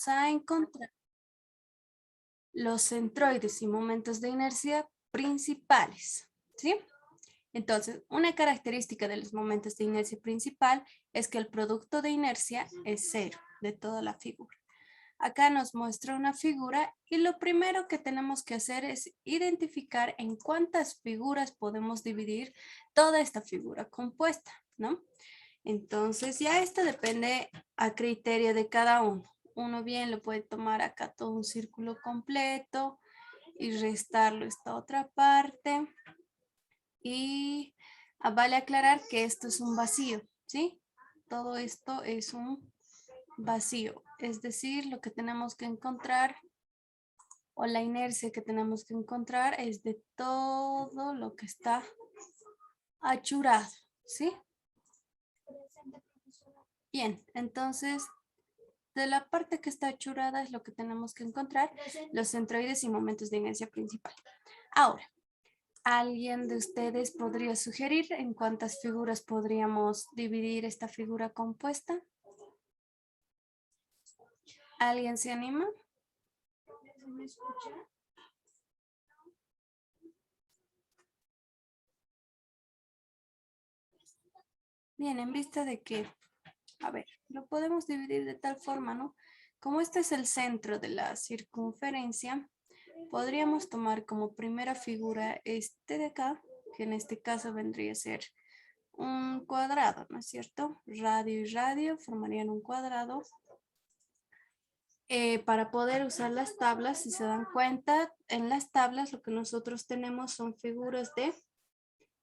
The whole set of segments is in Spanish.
a encontrar los centroides y momentos de inercia principales, ¿sí? Entonces, una característica de los momentos de inercia principal es que el producto de inercia es cero de toda la figura. Acá nos muestra una figura y lo primero que tenemos que hacer es identificar en cuántas figuras podemos dividir toda esta figura compuesta, ¿no? Entonces ya esto depende a criterio de cada uno. Uno bien lo puede tomar acá todo un círculo completo y restarlo esta otra parte. Y vale aclarar que esto es un vacío, ¿sí? Todo esto es un vacío, es decir, lo que tenemos que encontrar o la inercia que tenemos que encontrar es de todo lo que está achurado, ¿sí? Bien, entonces de la parte que está achurada es lo que tenemos que encontrar, los centroides y momentos de inercia principal. Ahora, ¿alguien de ustedes podría sugerir en cuántas figuras podríamos dividir esta figura compuesta? ¿Alguien se anima? ¿Me escucha? Bien, en vista de que, a ver, lo podemos dividir de tal forma, ¿no? Como este es el centro de la circunferencia, podríamos tomar como primera figura este de acá, que en este caso vendría a ser un cuadrado, ¿no es cierto? Radio y radio formarían un cuadrado. Para poder usar las tablas, si se dan cuenta, en las tablas lo que nosotros tenemos son figuras de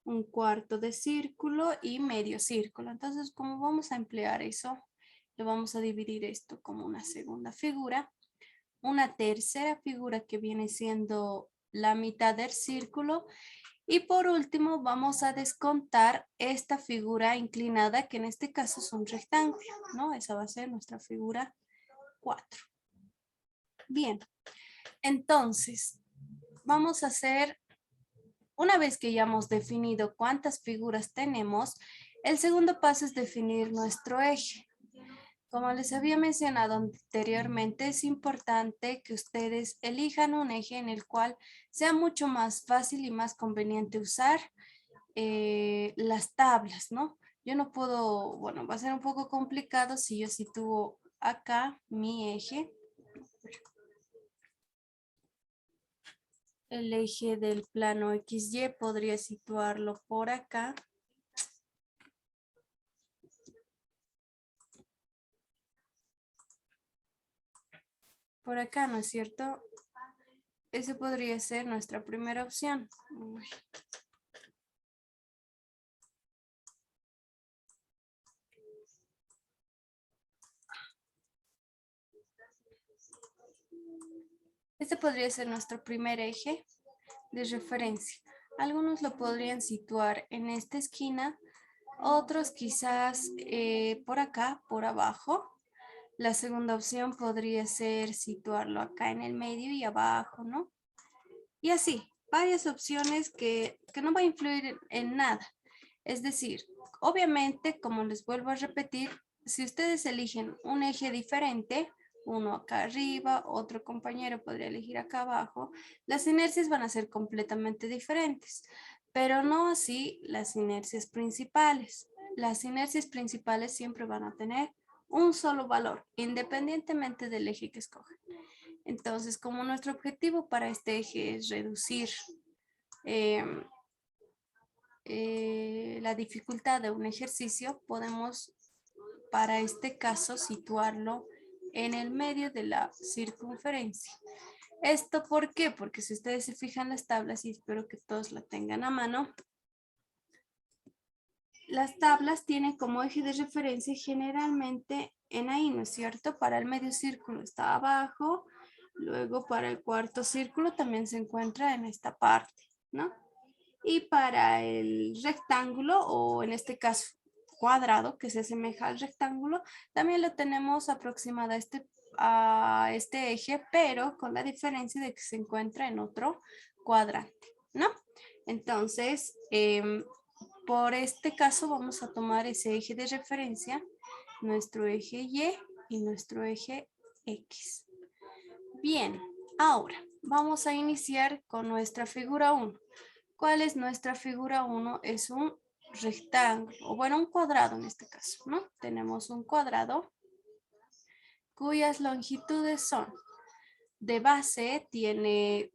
un cuarto de círculo y medio círculo. Entonces, como vamos a emplear eso, lo vamos a dividir esto como una segunda figura. Una tercera figura que viene siendo la mitad del círculo. Y por último, vamos a descontar esta figura inclinada, que en este caso es un rectángulo, ¿no? Esa va a ser nuestra figura 4. Bien, entonces, vamos a hacer, una vez que ya hemos definido cuántas figuras tenemos, el segundo paso es definir nuestro eje. Como les había mencionado anteriormente, es importante que ustedes elijan un eje en el cual sea mucho más fácil y más conveniente usar las tablas, ¿no? Yo no puedo, bueno, va a ser un poco complicado si yo sitúo acá mi eje. El eje del plano XY podría situarlo por acá. Por acá, ¿no es cierto? Esa podría ser nuestra primera opción. Uy. Este podría ser nuestro primer eje de referencia. Algunos lo podrían situar en esta esquina, otros quizás por acá, por abajo. La segunda opción podría ser situarlo acá en el medio y abajo, ¿no? Y así, varias opciones que no va a influir en nada. Es decir, obviamente, como les vuelvo a repetir, si ustedes eligen un eje diferente, uno acá arriba, otro compañero podría elegir acá abajo, las inercias van a ser completamente diferentes, pero no así las inercias principales. Las inercias principales siempre van a tener un solo valor, independientemente del eje que escojan. Entonces, como nuestro objetivo para este eje es reducir la dificultad de un ejercicio, podemos para este caso situarlo en el medio de la circunferencia. ¿Esto por qué? Porque si ustedes se fijan las tablas, y espero que todos la tengan a mano, las tablas tienen como eje de referencia generalmente en ahí, ¿no es cierto? Para el medio círculo está abajo, luego para el cuarto círculo también se encuentra en esta parte, ¿no? Y para el rectángulo, o en este caso cuadrado, que se asemeja al rectángulo, también lo tenemos aproximado a este eje, pero con la diferencia de que se encuentra en otro cuadrante, ¿no? Entonces, por este caso vamos a tomar ese eje de referencia, nuestro eje Y y nuestro eje X. Bien, ahora vamos a iniciar con nuestra figura 1. ¿Cuál es nuestra figura 1? Es un rectángulo, o bueno, un cuadrado en este caso, ¿no? Tenemos un cuadrado cuyas longitudes son, de base tiene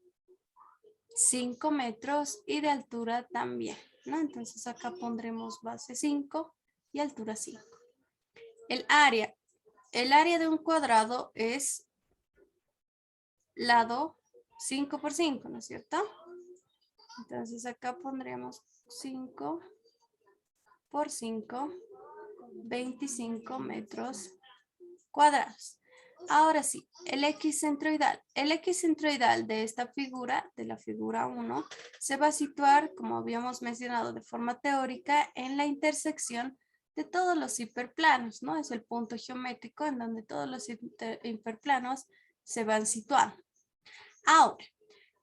5 metros y de altura también, ¿no? Entonces acá pondremos base 5 y altura 5. El área de un cuadrado es lado 5 por 5, ¿no es cierto? Entonces acá pondremos 5 por 5, 25 metros cuadrados. Ahora sí, el equis centroidal. El equis centroidal de esta figura, de la figura 1, se va a situar, como habíamos mencionado de forma teórica, en la intersección de todos los hiperplanos, ¿no? Es el punto geométrico en donde todos los hiperplanos se van situando. Ahora,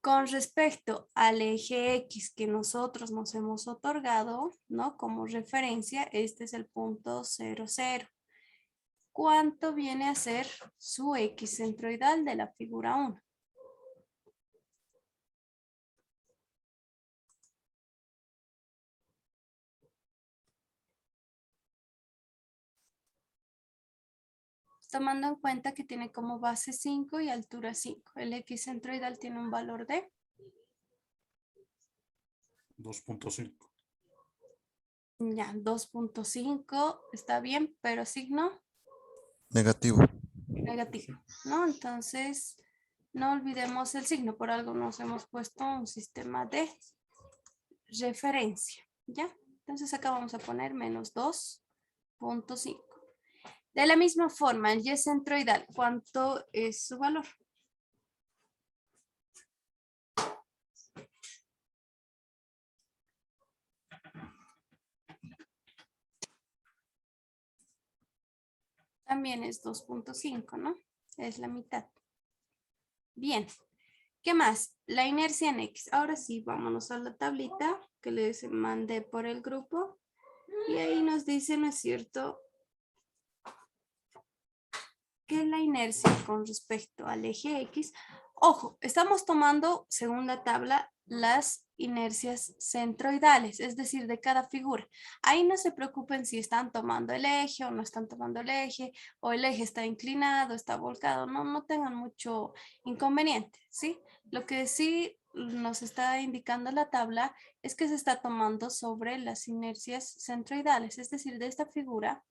con respecto al eje X que nosotros nos hemos otorgado, ¿no? Como referencia, este es el punto 0, 0. ¿Cuánto viene a ser su X centroidal de la figura 1? Tomando en cuenta que tiene como base 5 y altura 5. El X centroidal tiene un valor de 2.5. ya, 2.5 está bien, pero signo Negativo. negativo, ¿no? Entonces, no olvidemos el signo, por algo nos hemos puesto un sistema de referencia, ¿ya? Entonces acá vamos a poner menos 2.5. De la misma forma, el Y centroidal, ¿cuánto es su valor? También es 2.5, ¿no? Es la mitad. Bien. ¿Qué más? La inercia en X. Ahora sí, vámonos a la tablita que les mandé por el grupo. Y ahí nos dice, ¿no es cierto?, que la inercia con respecto al eje X, ojo, estamos tomando, según la tabla, las inercias centroidales, es decir, de cada figura. Ahí no se preocupen si están tomando el eje o no están tomando el eje, o el eje está inclinado, está volcado, no tengan mucho inconveniente, ¿sí? Lo que sí nos está indicando la tabla es que se está tomando sobre las inercias centroidales, es decir, de esta figura.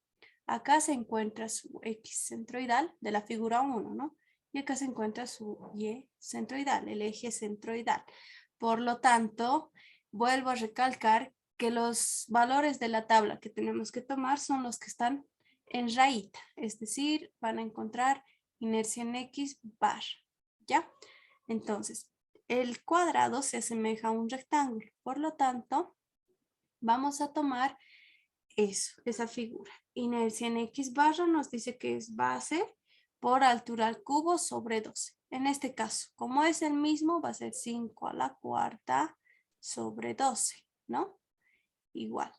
Acá se encuentra su X centroidal de la figura 1, ¿no? Y acá se encuentra su Y centroidal, el eje centroidal. Por lo tanto, vuelvo a recalcar que los valores de la tabla que tenemos que tomar son los que están en rayita, es decir, van a encontrar inercia en X bar, ¿ya? Entonces, el cuadrado se asemeja a un rectángulo, por lo tanto, vamos a tomar eso, esa figura. Inercia en X barra nos dice que es base por altura al cubo sobre 12. En este caso, como es el mismo, va a ser 5 a la cuarta sobre 12, ¿no? Igual.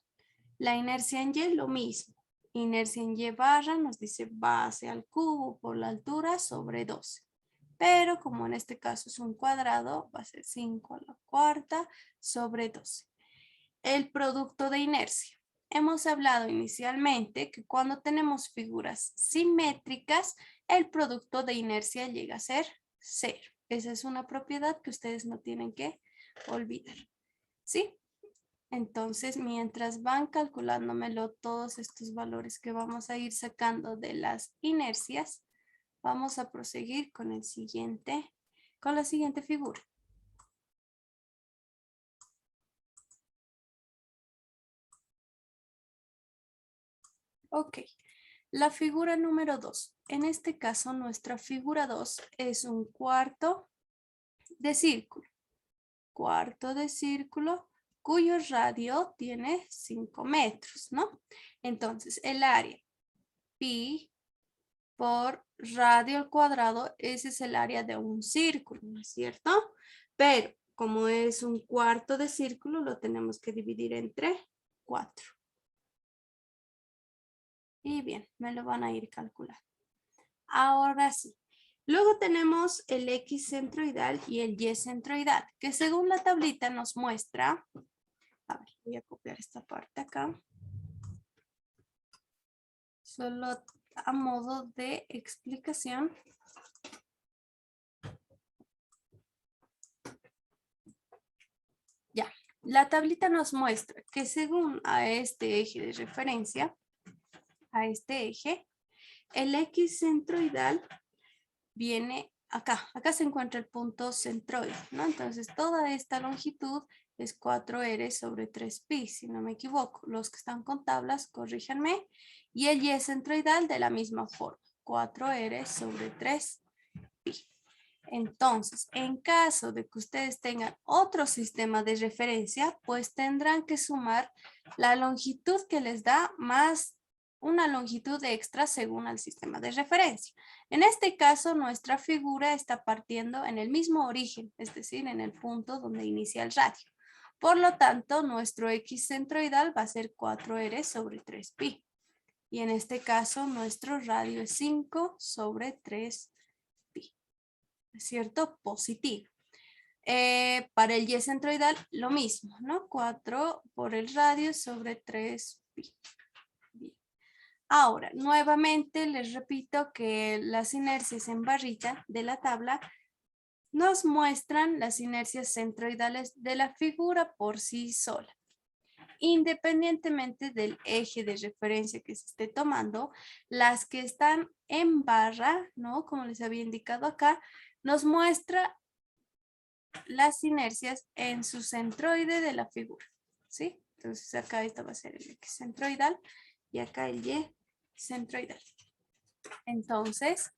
La inercia en Y, lo mismo. Inercia en Y barra nos dice base al cubo por la altura sobre 12. Pero como en este caso es un cuadrado, va a ser 5 a la cuarta sobre 12. El producto de inercia. Hemos hablado inicialmente que cuando tenemos figuras simétricas, el producto de inercia llega a ser 0. Esa es una propiedad que ustedes no tienen que olvidar. ¿Sí? Entonces, mientras van calculándomelo todos estos valores que vamos a ir sacando de las inercias, vamos a proseguir con la siguiente figura. Ok, la figura número 2. En este caso, nuestra figura 2 es un cuarto de círculo. Cuarto de círculo cuyo radio tiene 5 metros, ¿no? Entonces, el área pi por radio al cuadrado, ese es el área de un círculo, ¿no es cierto? Pero como es un cuarto de círculo, lo tenemos que dividir entre 4. Y bien, me lo van a ir calculando. Ahora sí, Luego tenemos el X centroidal y el Y centroidal, que según la tablita nos muestra, a ver, voy a copiar esta parte acá, solo a modo de explicación. Ya, la tablita nos muestra que según a este eje de referencia, a este eje, el X centroidal viene acá. Acá se encuentra el punto centroide, ¿no? Entonces, toda esta longitud es 4R sobre 3pi, si no me equivoco. Los que están con tablas, corríjanme. Y el Y centroidal de la misma forma, 4R sobre 3pi. Entonces, en caso de que ustedes tengan otro sistema de referencia, pues tendrán que sumar la longitud que les da más una longitud extra según el sistema de referencia. En este caso, nuestra figura está partiendo en el mismo origen, es decir, en el punto donde inicia el radio. Por lo tanto, nuestro X centroidal va a ser 4R sobre 3pi. Y en este caso, nuestro radio es 5 sobre 3pi. ¿Es cierto? Positivo. Para el Y centroidal, lo mismo, ¿no? 4 por el radio sobre 3pi. Bien. Ahora, nuevamente les repito que las inercias en barrita de la tabla nos muestran las inercias centroidales de la figura por sí sola. Independientemente del eje de referencia que se esté tomando, las que están en barra, ¿no? Como les había indicado acá, nos muestra las inercias en su centroide de la figura, ¿sí? Entonces acá esta va a ser el X centroidal y acá el Y centroidal. Entonces,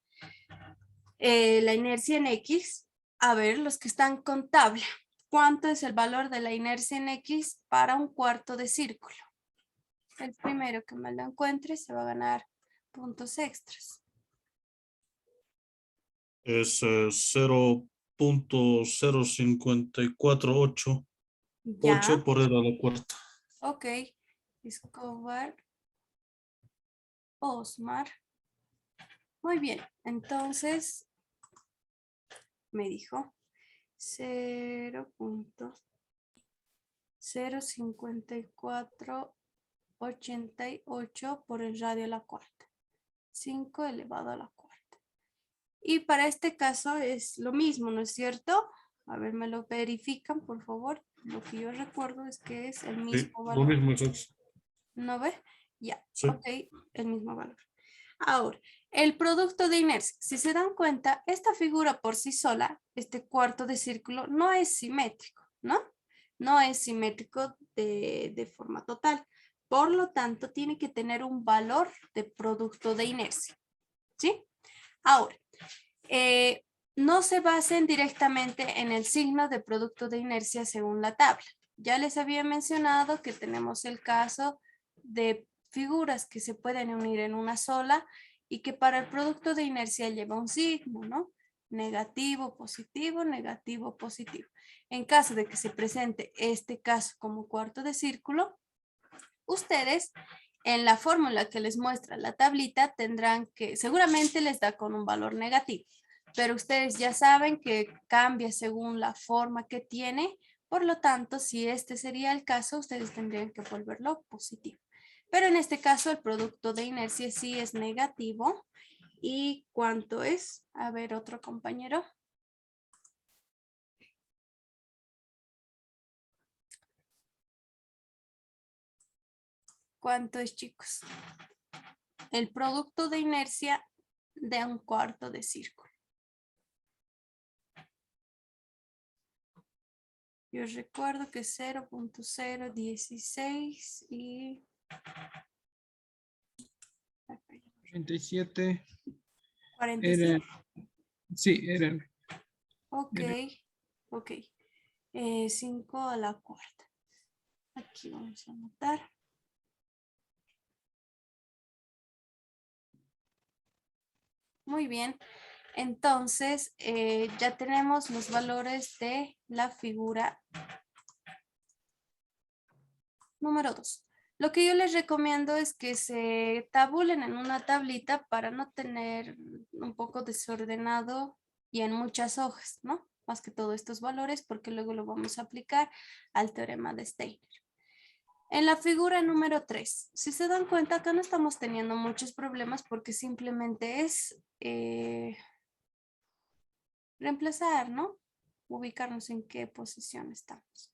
la inercia en X, a ver, los que están con tabla, ¿cuánto es el valor de la inercia en X para un cuarto de círculo? El primero que me lo encuentre se va a ganar puntos extras. Es 0.0548 Ya, por E a la cuarta. ok. Escobar, Osmar. Muy bien, entonces me dijo 0.05488 por el radio a la cuarta. 5 elevado a la cuarta. Y para este caso es lo mismo, ¿no es cierto? A ver, me lo verifican, por favor. Lo que yo recuerdo es que es el Sí, mismo lo valor. mismo es. ¿No ve? Ya, Sí. ok, el mismo valor. Ahora, el producto de inercia. Si se dan cuenta, esta figura por sí sola, este cuarto de círculo, no es simétrico, ¿no? No es simétrico de forma total. Por lo tanto, tiene que tener un valor de producto de inercia, ¿sí? Ahora, no se basen directamente en el signo de producto de inercia según la tabla. Ya les había mencionado que tenemos el caso de figuras que se pueden unir en una sola y que para el producto de inercia lleva un signo, ¿no? Negativo, positivo, negativo, positivo. En caso de que se presente este caso como cuarto de círculo, ustedes en la fórmula que les muestra la tablita tendrán que, seguramente les da con un valor negativo, pero ustedes ya saben que cambia según la forma que tiene, por lo tanto, si este sería el caso, ustedes tendrían que volverlo positivo. Pero en este caso el producto de inercia sí es negativo. ¿Y cuánto es? A ver, otro compañero. ¿Cuánto es, chicos? El producto de inercia de un cuarto de círculo. Yo recuerdo que 0.016 y 37 47. era, sí, era. Ok, ok. 5 a la cuarta. Aquí vamos a anotar. Muy bien. Entonces, ya tenemos los valores de la figura número 2. Lo que yo les recomiendo es que se tabulen en una tablita para no tener un poco desordenado y en muchas hojas, ¿no? Más que todo estos valores, porque luego lo vamos a aplicar al teorema de Steiner. En la figura número 3, si se dan cuenta, acá no estamos teniendo muchos problemas porque simplemente es reemplazar, ¿no? Ubicarnos en qué posición estamos.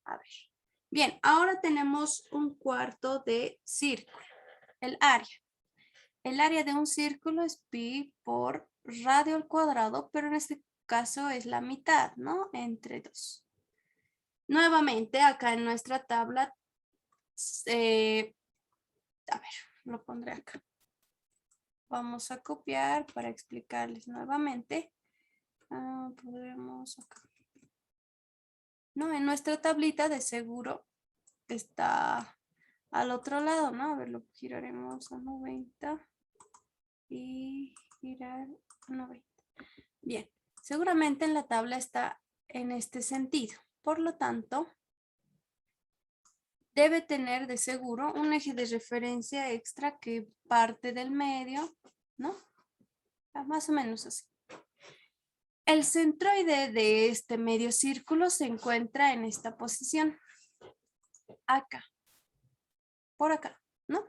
A ver. Bien, ahora tenemos un cuarto de círculo, el área. El área de un círculo es pi por radio al cuadrado, pero en este caso es la mitad, ¿no? Entre 2. Nuevamente, acá en nuestra tabla, a ver, lo pondré acá. Vamos a copiar para explicarles nuevamente. Podremos acá. No, en nuestra tablita de seguro está al otro lado, ¿no? A ver, lo giraremos a 90 y girar a 90. Bien, seguramente en la tabla está en este sentido. Por lo tanto, debe tener de seguro un eje de referencia extra que parte del medio, ¿no? Más o menos así. El centroide de este medio círculo se encuentra en esta posición. Acá. Por acá, ¿no?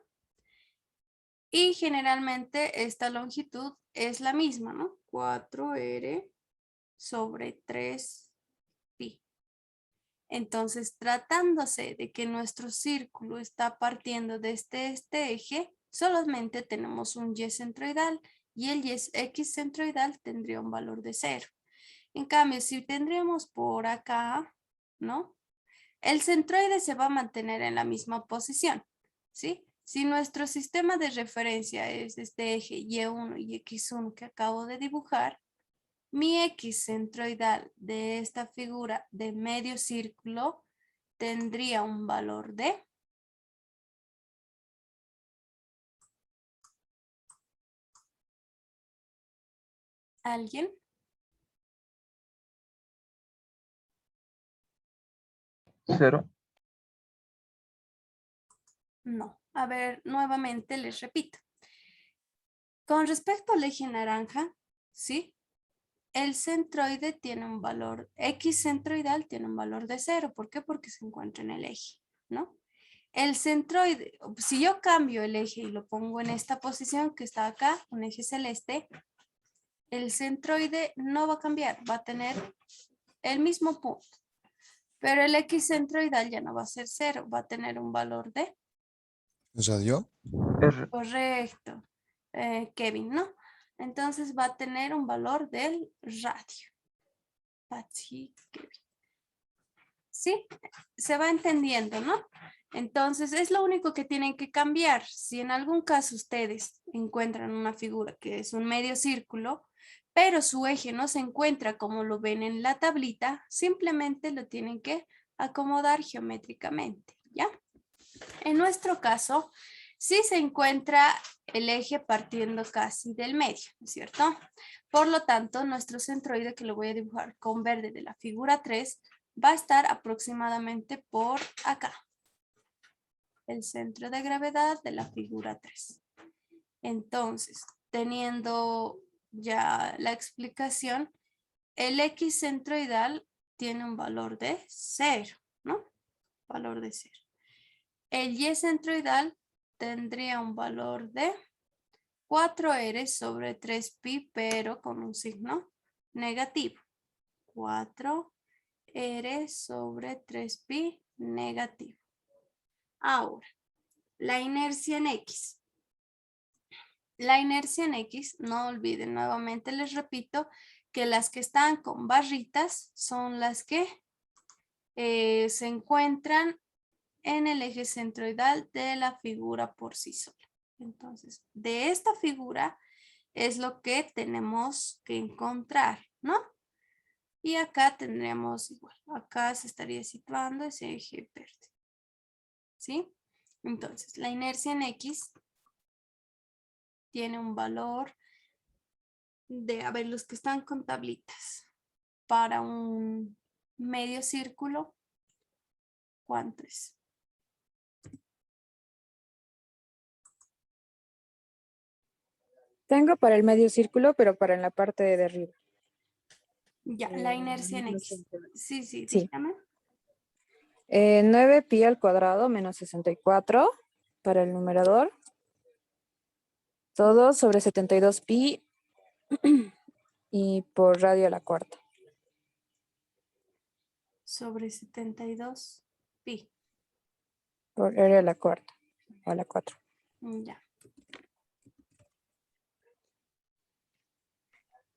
Y generalmente esta longitud es la misma, ¿no? 4R sobre 3pi. Entonces, tratándose de que nuestro círculo está partiendo desde este eje, solamente tenemos un y centroidal y el x centroidal tendría un valor de 0. En cambio, si tendríamos por acá, ¿no? El centroide se va a mantener en la misma posición, ¿sí? Si nuestro sistema de referencia es este eje Y1 y X1 que acabo de dibujar, mi X centroidal de esta figura de medio círculo tendría un valor de ¿alguien? Cero. No. A ver, nuevamente les repito. Con respecto al eje naranja, ¿sí? El centroide tiene un valor, X centroidal tiene un valor de 0. ¿Por qué? Porque se encuentra en el eje, ¿no? El centroide, si yo cambio el eje y lo pongo en esta posición que está acá, un eje celeste, el centroide no va a cambiar, va a tener el mismo punto. Pero el X centroidal ya no va a ser 0, va a tener un valor de... ¿Radio? R. Correcto, Kevin, ¿no? Entonces va a tener un valor del radio. Así, Kevin. ¿Sí? Se va entendiendo, ¿no? Entonces es lo único que tienen que cambiar. Si en algún caso ustedes encuentran una figura que es un medio círculo, pero su eje no se encuentra como lo ven en la tablita, simplemente lo tienen que acomodar geométricamente, ¿ya? En nuestro caso, sí se encuentra el eje partiendo casi del medio, ¿no es cierto? Por lo tanto, nuestro centroide, que lo voy a dibujar con verde de la figura 3, va a estar aproximadamente por acá. El centro de gravedad de la figura 3. Entonces, teniendo ya la explicación, el X centroidal tiene un valor de 0, ¿no? Valor de 0. El Y centroidal tendría un valor de 4R sobre 3pi, pero con un signo negativo. 4R sobre 3pi negativo. Ahora, la inercia en X. La inercia en X, no olviden, nuevamente les repito, que las que están con barritas son las que se encuentran en el eje centroidal de la figura por sí sola. Entonces, de esta figura es lo que tenemos que encontrar, ¿no? Y acá tendríamos igual, acá se estaría situando ese eje verde, ¿sí? Entonces, la inercia en X tiene un valor de, a ver, los que están con tablitas, para un medio círculo, ¿cuánto es? Tengo para el medio círculo, pero para en la parte de arriba. Ya, la inercia en no X. sé. Sí, sí, Sí. dígame. 9 pi al cuadrado menos 64 para el numerador. Todo sobre 72 pi y por radio a la cuarta. Sobre 72 pi. Por r a la cuarta. O a la 4. Ya.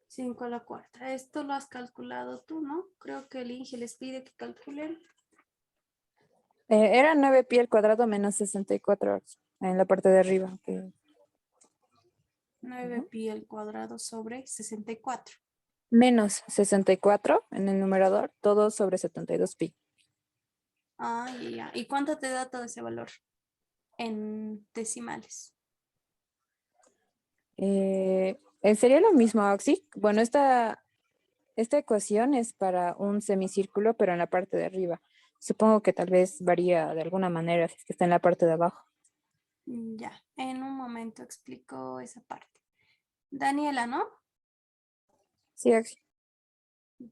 5 a la cuarta. Esto lo has calculado tú, ¿no? Creo que el INGE les pide que calculen. Era 9 pi al cuadrado menos 64 en la parte de arriba. 9 pi al cuadrado sobre 64. Menos 64 en el numerador. Todo sobre 72 pi. Ah, ya. ¿Y cuánto te da todo ese valor? En decimales. Sería lo mismo, Oxy. Bueno, esta ecuación es para un semicírculo, pero en la parte de arriba. Supongo que tal vez varía de alguna manera si es que está en la parte de abajo. Ya, en un momento explico esa parte. Daniela, ¿no? Sí, Oxy.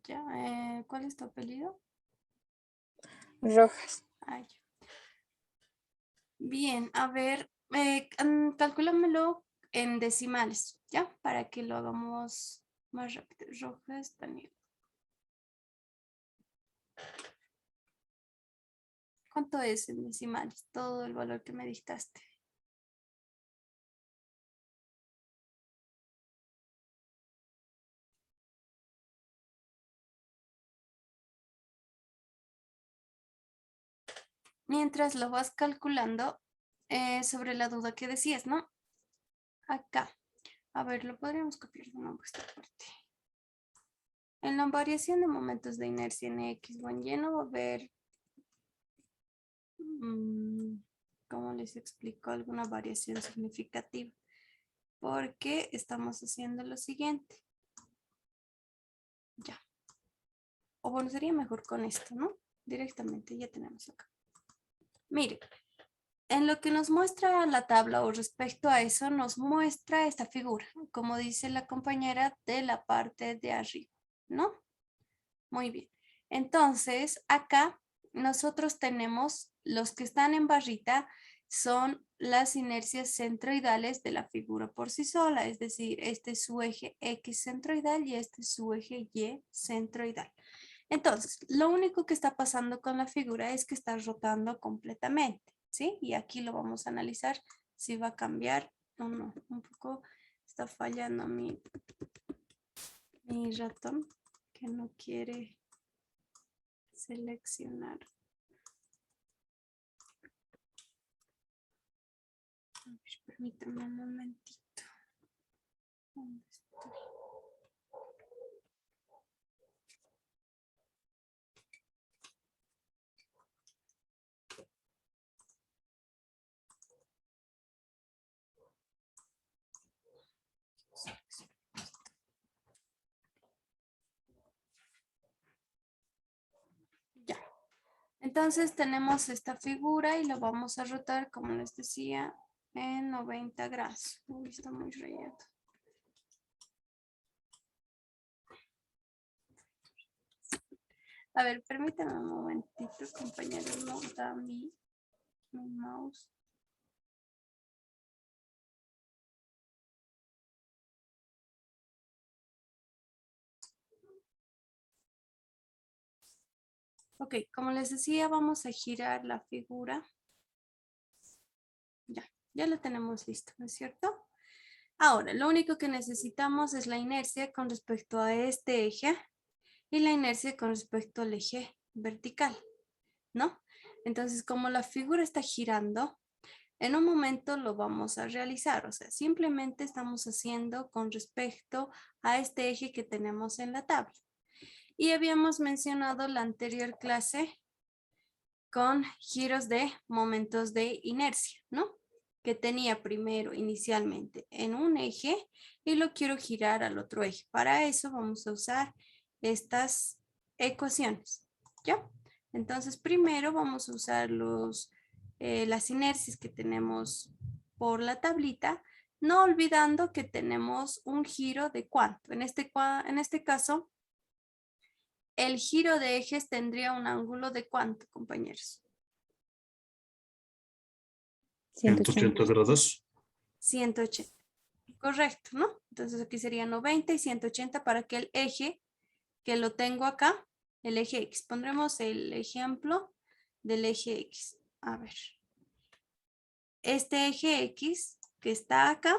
Ya, ¿cuál es tu apellido? Rojas. Ah, ya. Bien, a ver, calcúlamelo en decimales, ¿ya? Para que lo hagamos más rápido. Rojas, Daniel. ¿Cuánto es en decimales? Todo el valor que me dictaste. Mientras lo vas calculando, sobre la duda que decías, ¿no? Acá. A ver, lo podríamos copiar de nuevo esta parte. En la variación de momentos de inercia en X o en Y no va a haber, ¿cómo les explico? Alguna variación significativa. Porque estamos haciendo lo siguiente. Ya. O bueno, sería mejor con esto, ¿no? Directamente, ya tenemos acá. Mire, en lo que nos muestra la tabla o respecto a eso, nos muestra esta figura, como dice la compañera, de la parte de arriba, ¿no? Muy bien. Entonces, acá nosotros tenemos los que están en barrita, son las inercias centroidales de la figura por sí sola, es decir, este es su eje X centroidal y este es su eje Y centroidal. Entonces, lo único que está pasando con la figura es que está rotando completamente, ¿sí? Y aquí lo vamos a analizar si va a cambiar o no. Un poco está fallando mi ratón que no quiere seleccionar. A ver, permítame un momentito. ¿Dónde estoy? Ya. Entonces tenemos esta figura y lo vamos a rotar, como les decía, en 90 grados. Uy, está muy rayado. A ver, permítame un momentito, compañero, no da mi mouse. Ok, como les decía, vamos a girar la figura. Ya lo tenemos listo, ¿no es cierto? Ahora, lo único que necesitamos es la inercia con respecto a este eje y la inercia con respecto al eje vertical, ¿no? Entonces, como la figura está girando, en un momento lo vamos a realizar, o sea, simplemente estamos haciendo con respecto a este eje que tenemos en la tabla. Y habíamos mencionado la anterior clase con giros de momentos de inercia, ¿no? Que tenía primero inicialmente en un eje y lo quiero girar al otro eje. Para eso vamos a usar estas ecuaciones, ¿ya? Entonces primero vamos a usar las inercias que tenemos por la tablita No olvidando que tenemos un giro de cuánto. En este caso, el giro de ejes tendría un ángulo de cuánto, compañeros. 180 grados. 180. Correcto, ¿no? Entonces aquí sería 90 y 180 para que el eje, que lo tengo acá, el eje X. Pondremos el ejemplo del eje X. A ver. Este eje X que está acá,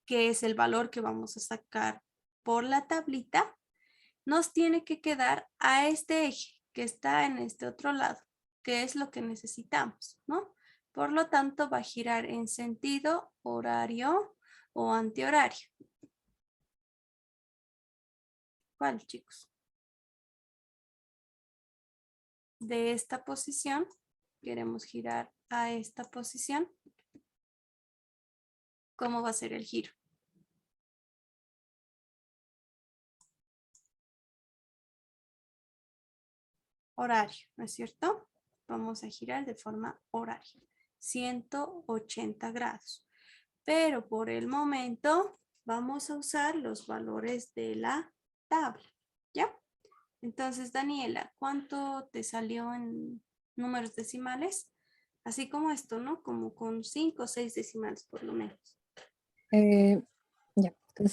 que es el valor que vamos a sacar por la tablita, nos tiene que quedar a este eje que está en este otro lado, que es lo que necesitamos, ¿no? Por lo tanto, va a girar en sentido horario o antihorario. ¿Cuál, chicos? De esta posición, queremos girar a esta posición. ¿Cómo va a ser el giro? Horario, ¿no es cierto? Vamos a girar de forma horaria. 180 grados. Pero por el momento vamos a usar los valores de la tabla, ¿ya? Entonces, Daniela, ¿cuánto te salió en números decimales? Así como esto, ¿no? Como con 5 o 6 decimales por lo menos. Ya, con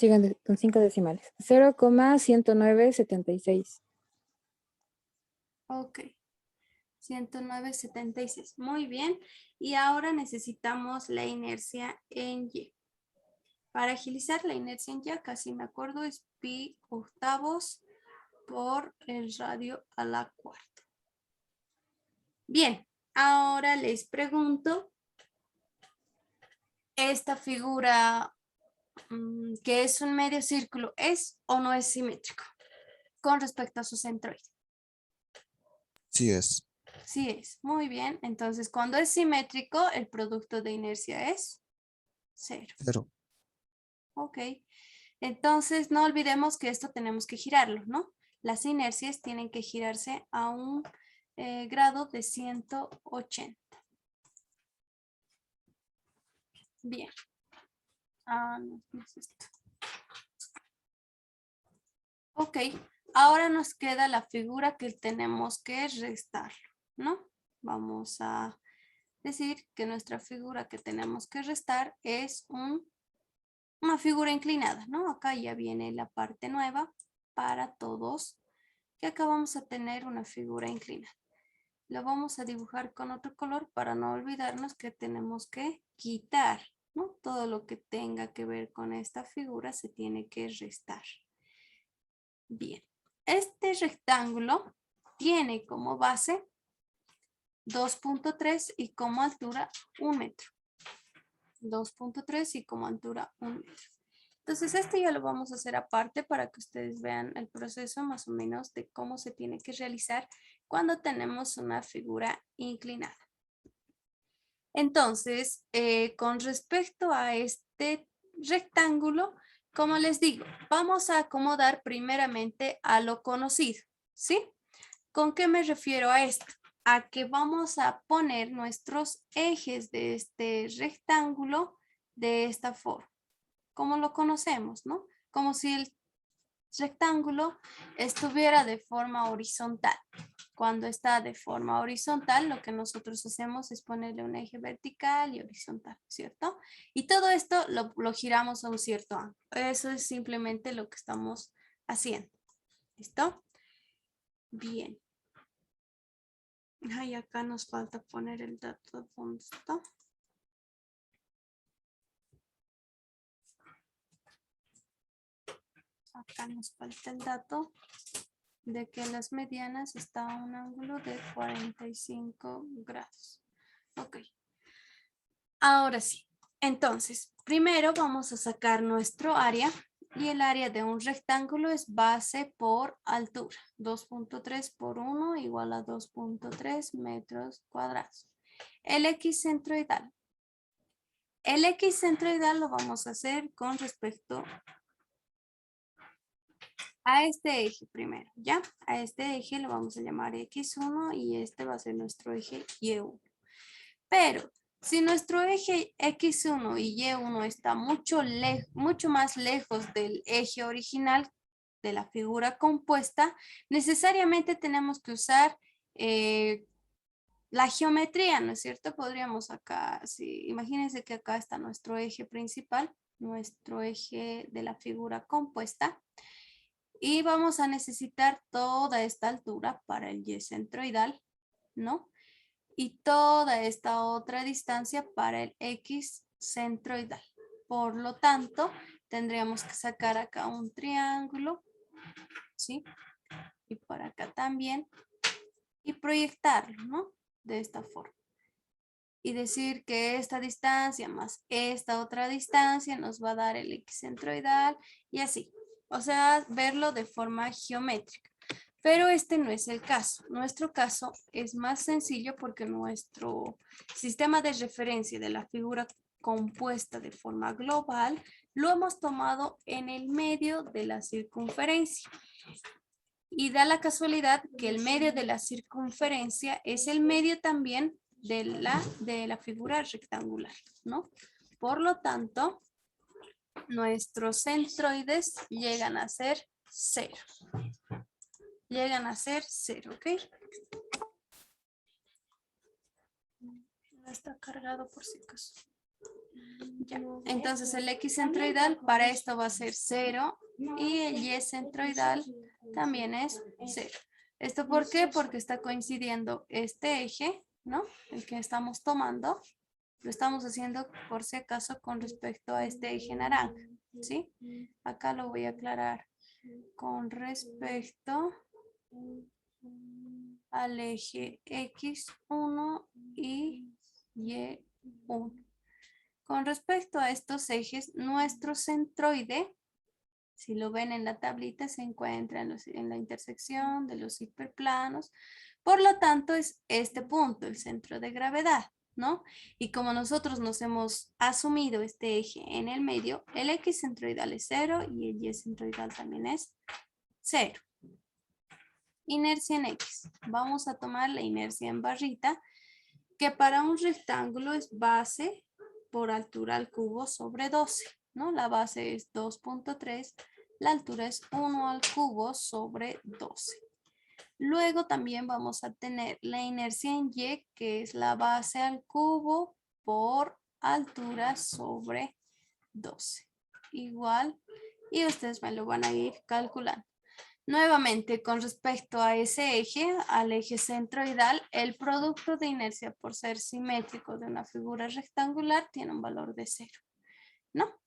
5 decimales. 0,1976. Ok. 109,76. Muy bien. Y ahora necesitamos la inercia en Y. Para agilizar la inercia en Y, casi me acuerdo, es pi octavos por el radio a la cuarta. Bien, ahora les pregunto, esta figura que es un medio círculo, ¿es o no es simétrico con respecto a su centroide? Sí es. Sí es, muy bien. Entonces, cuando es simétrico, el producto de inercia es 0. 0. Ok. Entonces, no olvidemos que esto tenemos que girarlo, ¿no? Las inercias tienen que girarse a un grado de 180. Bien. No es esto. Ok. Ahora nos queda la figura que tenemos que restarlo, ¿no? Vamos a decir que nuestra figura que tenemos que restar es una figura inclinada, ¿no? Acá ya viene la parte nueva para todos, que acá vamos a tener una figura inclinada. Lo vamos a dibujar con otro color para no olvidarnos que tenemos que quitar, ¿no? Todo lo que tenga que ver con esta figura se tiene que restar. Bien, este rectángulo tiene como base 2.3 y como altura 1 metro. 2.3 y como altura 1 metro. Entonces este ya lo vamos a hacer aparte para que ustedes vean el proceso más o menos de cómo se tiene que realizar cuando tenemos una figura inclinada. Entonces, con respecto a este rectángulo, como les digo, vamos a acomodar primeramente a lo conocido, ¿sí? ¿Con qué me refiero a esto? A que vamos a poner nuestros ejes de este rectángulo de esta forma, como lo conocemos, ¿no? Como si el rectángulo estuviera de forma horizontal. Cuando está de forma horizontal, lo que nosotros hacemos es ponerle un eje vertical y horizontal, ¿cierto? Y todo esto lo giramos a un cierto ángulo. Eso es simplemente lo que estamos haciendo. ¿Listo? Bien. Ay, acá nos falta poner el dato de dónde está. Acá nos falta el dato de que en las medianas está a un ángulo de 45 grados. Ok. Ahora sí. Entonces, primero vamos a sacar nuestro área y el área de un rectángulo es base por altura. 2.3 por 1 igual a 2.3 metros cuadrados. El X centroidal. El X centroidal lo vamos a hacer con respecto a este eje primero, ¿ya? A este eje lo vamos a llamar X1 y este va a ser nuestro eje Y1. Pero Si nuestro eje X1 y Y1 está mucho más lejos del eje original de la figura compuesta, necesariamente tenemos que usar la geometría, ¿no es cierto? Podríamos acá, sí, imagínense que acá está nuestro eje principal, nuestro eje de la figura compuesta. Y vamos a necesitar toda esta altura para el Y centroidal, ¿no? Y toda esta otra distancia para el X centroidal. Por lo tanto, tendríamos que sacar acá un triángulo, ¿sí? Y por acá también. Y proyectarlo, ¿no? De esta forma. Y decir que esta distancia más esta otra distancia nos va a dar el X centroidal y así. O sea, verlo de forma geométrica. Pero este no es el caso. Nuestro caso es más sencillo porque nuestro sistema de referencia de la figura compuesta de forma global lo hemos tomado en el medio de la circunferencia. Y da la casualidad que el medio de la circunferencia es el medio también de la figura rectangular, ¿no? Por lo tanto, nuestros centroides llegan a ser 0. Llegan a ser 0, ¿ok? No está cargado por si acaso. Ya. Entonces el X centroidal para esto va a ser 0 y el Y centroidal también es 0. ¿Esto por qué? Porque está coincidiendo este eje, ¿no? El que estamos tomando. Lo estamos haciendo por si acaso con respecto a este eje naranja, ¿sí? Acá lo voy a aclarar con respecto al eje X1 y Y1. Con respecto a estos ejes, nuestro centroide, si lo ven en la tablita, se encuentra en la intersección de los hiperplanos. Por lo tanto, es este punto, el centro de gravedad, ¿no? Y como nosotros nos hemos asumido este eje en el medio, el X centroidal es 0 y el Y centroidal también es 0. Inercia en X. Vamos a tomar la inercia en barrita, que para un rectángulo es base por altura al cubo sobre 12, ¿no? La base es 2.3, la altura es 1 al cubo sobre 12. Luego también vamos a tener la inercia en Y, que es la base al cubo por altura sobre 12. Igual, y ustedes me lo van a ir calculando. Nuevamente, con respecto a ese eje, al eje centroidal, el producto de inercia por ser simétrico de una figura rectangular tiene un valor de 0, ¿no?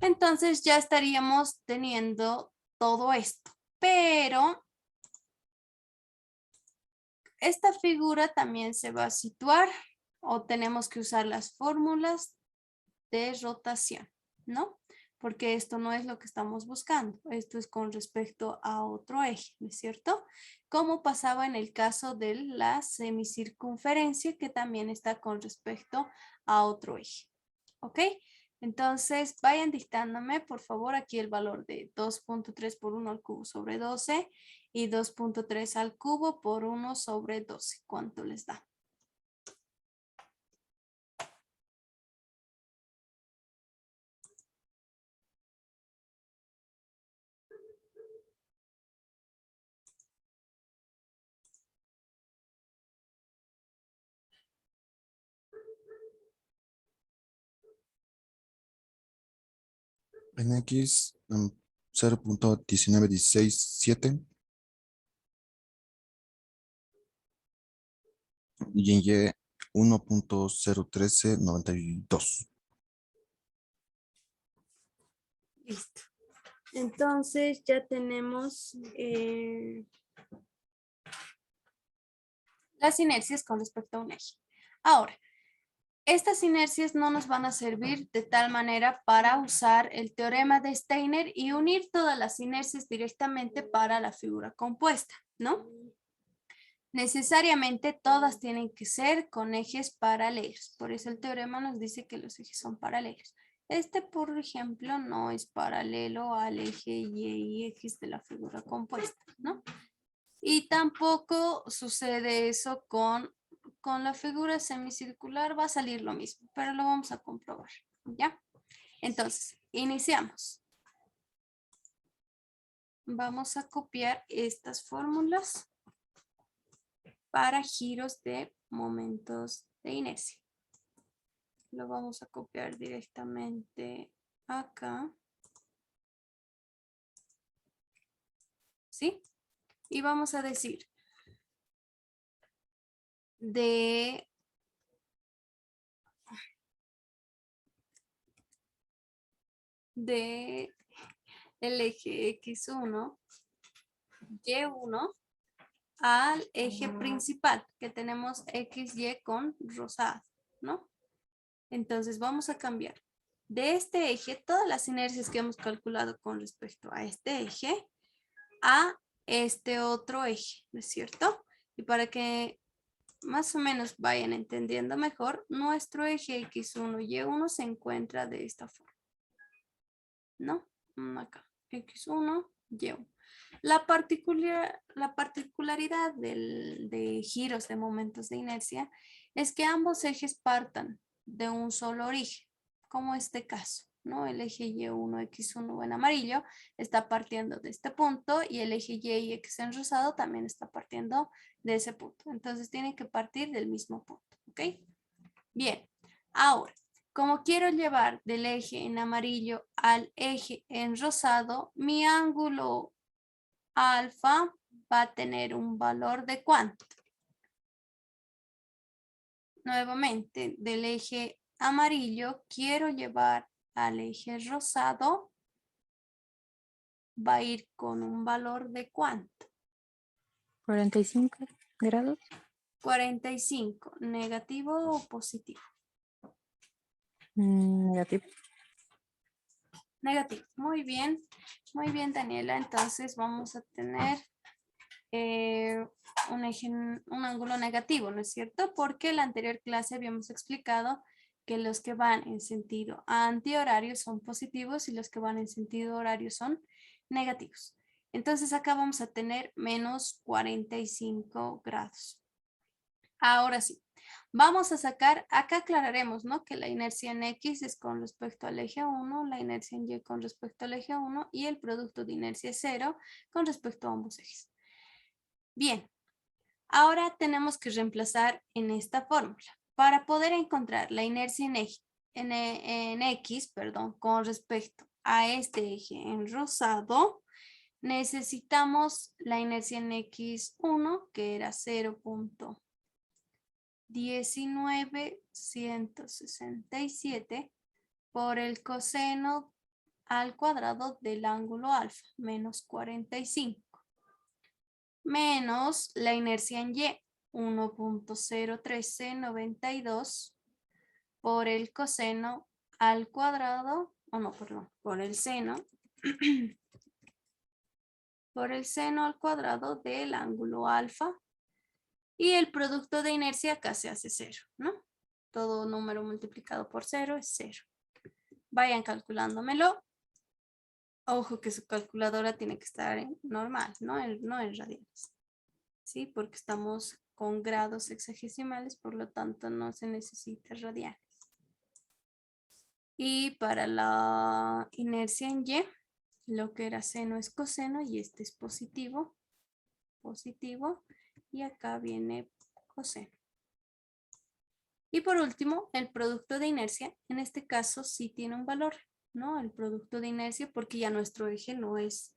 Entonces ya estaríamos teniendo todo esto, pero esta figura también se va a situar o tenemos que usar las fórmulas de rotación, ¿no? Porque esto no es lo que estamos buscando. Esto es con respecto a otro eje, ¿no es cierto? Como pasaba en el caso de la semicircunferencia, que también está con respecto a otro eje. ¿Ok? Entonces, vayan dictándome, por favor, aquí el valor de 2.3 por 1 al cubo sobre 12 y 2.3 al cubo por 1 sobre 12. ¿Cuánto les da? En X, 0.19167 y en Y 1.01392. Listo. Entonces ya tenemos las inercias con respecto a un eje. Ahora, estas inercias no nos van a servir de tal manera para usar el teorema de Steiner y unir todas las inercias directamente para la figura compuesta, ¿no? Necesariamente todas tienen que ser con ejes paralelos. Por eso el teorema nos dice que los ejes son paralelos. Este, por ejemplo, no es paralelo al eje Y y X de la figura compuesta, ¿no? Y tampoco sucede eso con con la figura semicircular va a salir lo mismo, pero lo vamos a comprobar, ¿ya? Entonces, iniciamos. Vamos a copiar estas fórmulas para giros de momentos de inercia. Lo vamos a copiar directamente acá. ¿Sí? Y vamos a decir de el eje X1, Y1 al eje principal que tenemos XY con rosado, ¿no? Entonces vamos a cambiar de este eje todas las inercias que hemos calculado con respecto a este eje a este otro eje, ¿no es cierto? Y para que más o menos vayan entendiendo mejor, nuestro eje X1, Y1 se encuentra de esta forma, ¿no? Acá, X1, Y1. La particularidad de giros de momentos de inercia es que ambos ejes partan de un solo origen, como este caso, ¿no? El eje Y1, X1 en amarillo está partiendo de este punto y el eje Y y X en rosado también está partiendo de ese punto. Entonces tiene que partir del mismo punto, ¿ok? Bien, ahora, como quiero llevar del eje en amarillo al eje en rosado, mi ángulo alfa va a tener un valor de ¿cuánto? Nuevamente, del eje amarillo quiero llevar al eje rosado, va a ir con un valor de ¿cuánto? 45 grados. 45, ¿negativo o positivo? Negativo. Negativo, muy bien, Daniela. Entonces vamos a tener un ángulo negativo, ¿no es cierto? Porque en la anterior clase habíamos explicado que los que van en sentido antihorario son positivos y los que van en sentido horario son negativos. Entonces acá vamos a tener menos 45 grados. Ahora sí, vamos a sacar, acá aclararemos, ¿no? Que la inercia en X es con respecto al eje 1, la inercia en Y con respecto al eje 1 y el producto de inercia es 0 con respecto a ambos ejes. Bien, ahora tenemos que reemplazar en esta fórmula. Para poder encontrar la inercia en X, perdón, con respecto a este eje en rosado, necesitamos la inercia en X1, que era 0.19167 por el coseno al cuadrado del ángulo alfa, menos 45. Menos la inercia en Y, 1.01392 por el coseno al cuadrado, por el seno, por el seno al cuadrado del ángulo alfa, y el producto de inercia acá se hace 0, ¿no? Todo número multiplicado por 0 es 0. Vayan calculándomelo. Ojo que su calculadora tiene que estar en normal, no en radianes. ¿Sí? Porque estamos con grados hexagesimales, por lo tanto no se necesita radianes. Y para la inercia en Y, lo que era seno es coseno y este es positivo, y acá viene coseno. Y por último, el producto de inercia, en este caso sí tiene un valor, ¿no? El producto de inercia, porque ya nuestro eje no es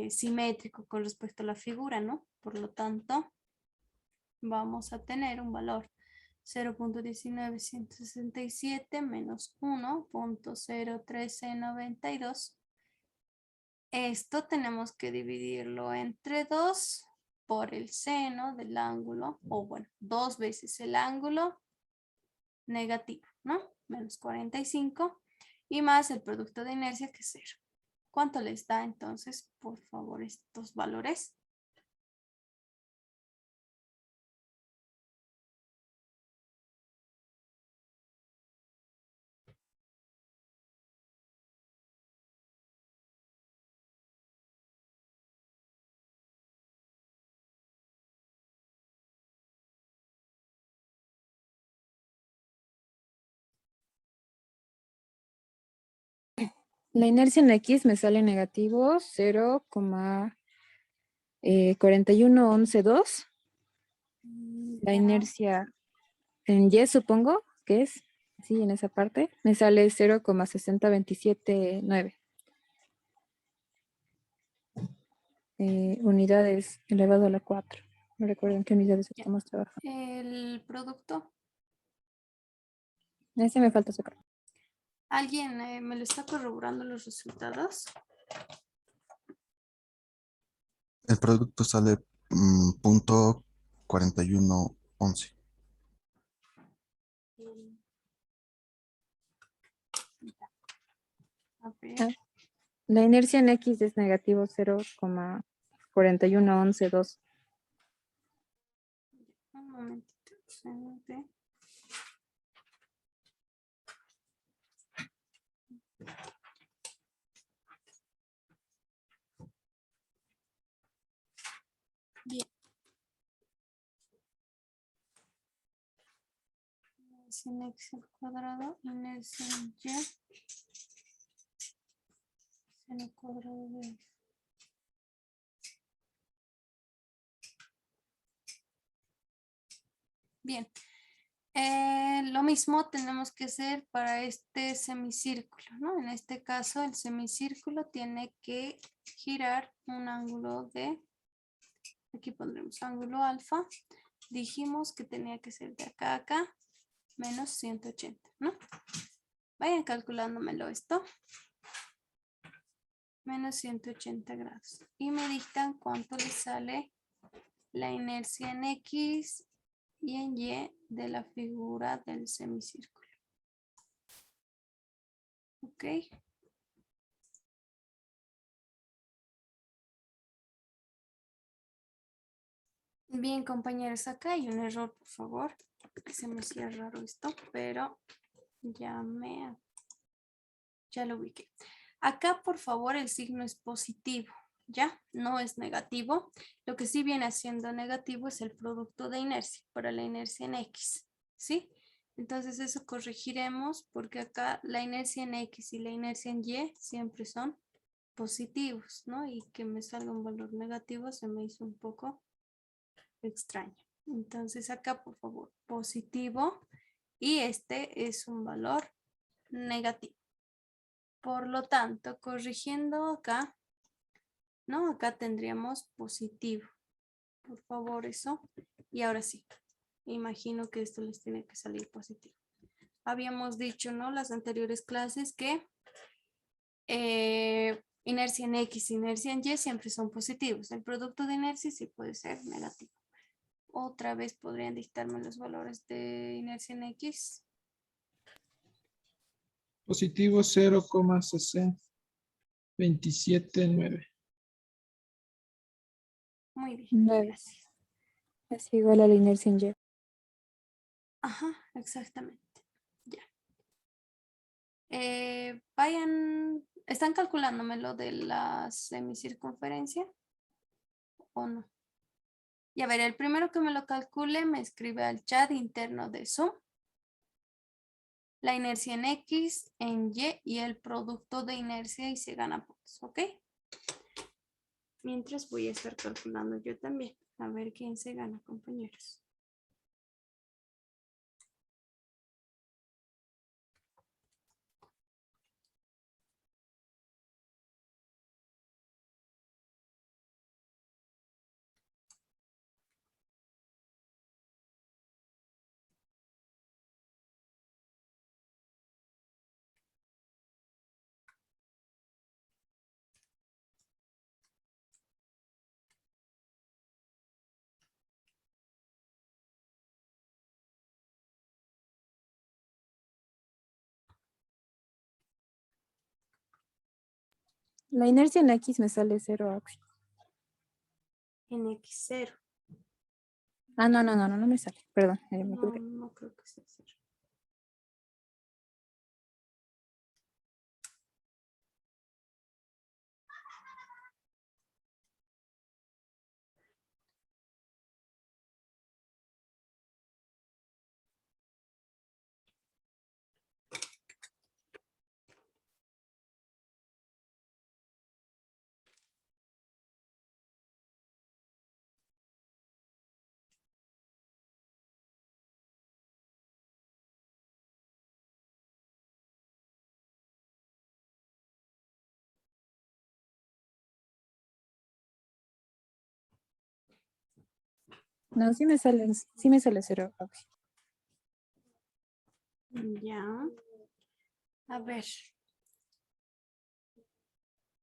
simétrico con respecto a la figura, ¿no? Por lo tanto, vamos a tener un valor 0.19167 menos 1.01392. Esto tenemos que dividirlo entre 2 por el seno del ángulo, o bueno, 2 veces el ángulo negativo, ¿no? Menos 45 y más el producto de inercia que es 0. ¿Cuánto les da entonces, por favor, estos valores? La inercia en X me sale negativo 0,41112. La Ya. inercia en Y supongo que es, sí, en esa parte, me sale 0,60279. Unidades elevado a la 4. No recuerdo en qué unidades Ya. estamos trabajando. El producto. Ese me falta sacar. ¿Alguien me lo está corroborando los resultados? El producto sale punto 4111. A ver. Ah, la inercia en X es negativo 0,41112. Un momentito. Espérate. Bien. Inercia en X al cuadrado, inercia en Y seno cuadrado de X. Bien. Lo mismo tenemos que hacer para este semicírculo, ¿no? En este caso, el semicírculo tiene que girar un ángulo de, aquí pondremos ángulo alfa. Dijimos que tenía que ser de acá a acá, menos 180, ¿no? Vayan calculándomelo esto. Menos 180 grados. Y me dictan cuánto le sale la inercia en X y en Y de la figura del semicírculo. Ok. Bien, compañeros, acá hay un error, por favor. Que se me hacía raro esto, pero ya lo ubiqué. Acá, por favor, el signo es positivo, ¿ya? No es negativo. Lo que sí viene siendo negativo es el producto de inercia para la inercia en X, ¿sí? Entonces eso corregiremos porque acá la inercia en X y la inercia en Y siempre son positivos, ¿no? Y que me salga un valor negativo se me hizo un poco extraño. Entonces acá, por favor, positivo y este es un valor negativo. Por lo tanto, corrigiendo acá, ¿no? Acá tendríamos positivo. Por favor, eso. Y ahora sí, imagino que esto les tiene que salir positivo. Habíamos dicho, ¿no? Las anteriores clases que inercia en X, inercia en Y siempre son positivos. El producto de inercia sí puede ser negativo. Otra vez podrían dictarme los valores de inercia en X. Positivo 0,279. Muy bien, 9. gracias. Es igual a la inercia en Y. Ajá, exactamente. Ya. Vayan, ¿están calculándome lo de la semicircunferencia o no? Y a ver, el primero que me lo calcule me escribe al chat interno de Zoom la inercia en X, en Y y el producto de inercia y se gana puntos, ¿ok? Mientras voy a estar calculando yo también. A ver quién se gana, compañeros. La inercia en X me sale 0. En X0. Ah, no me sale. Perdón, me No, equivoqué. no creo que sea 0. No, sí me sale 0. Auxi. Ya. A ver.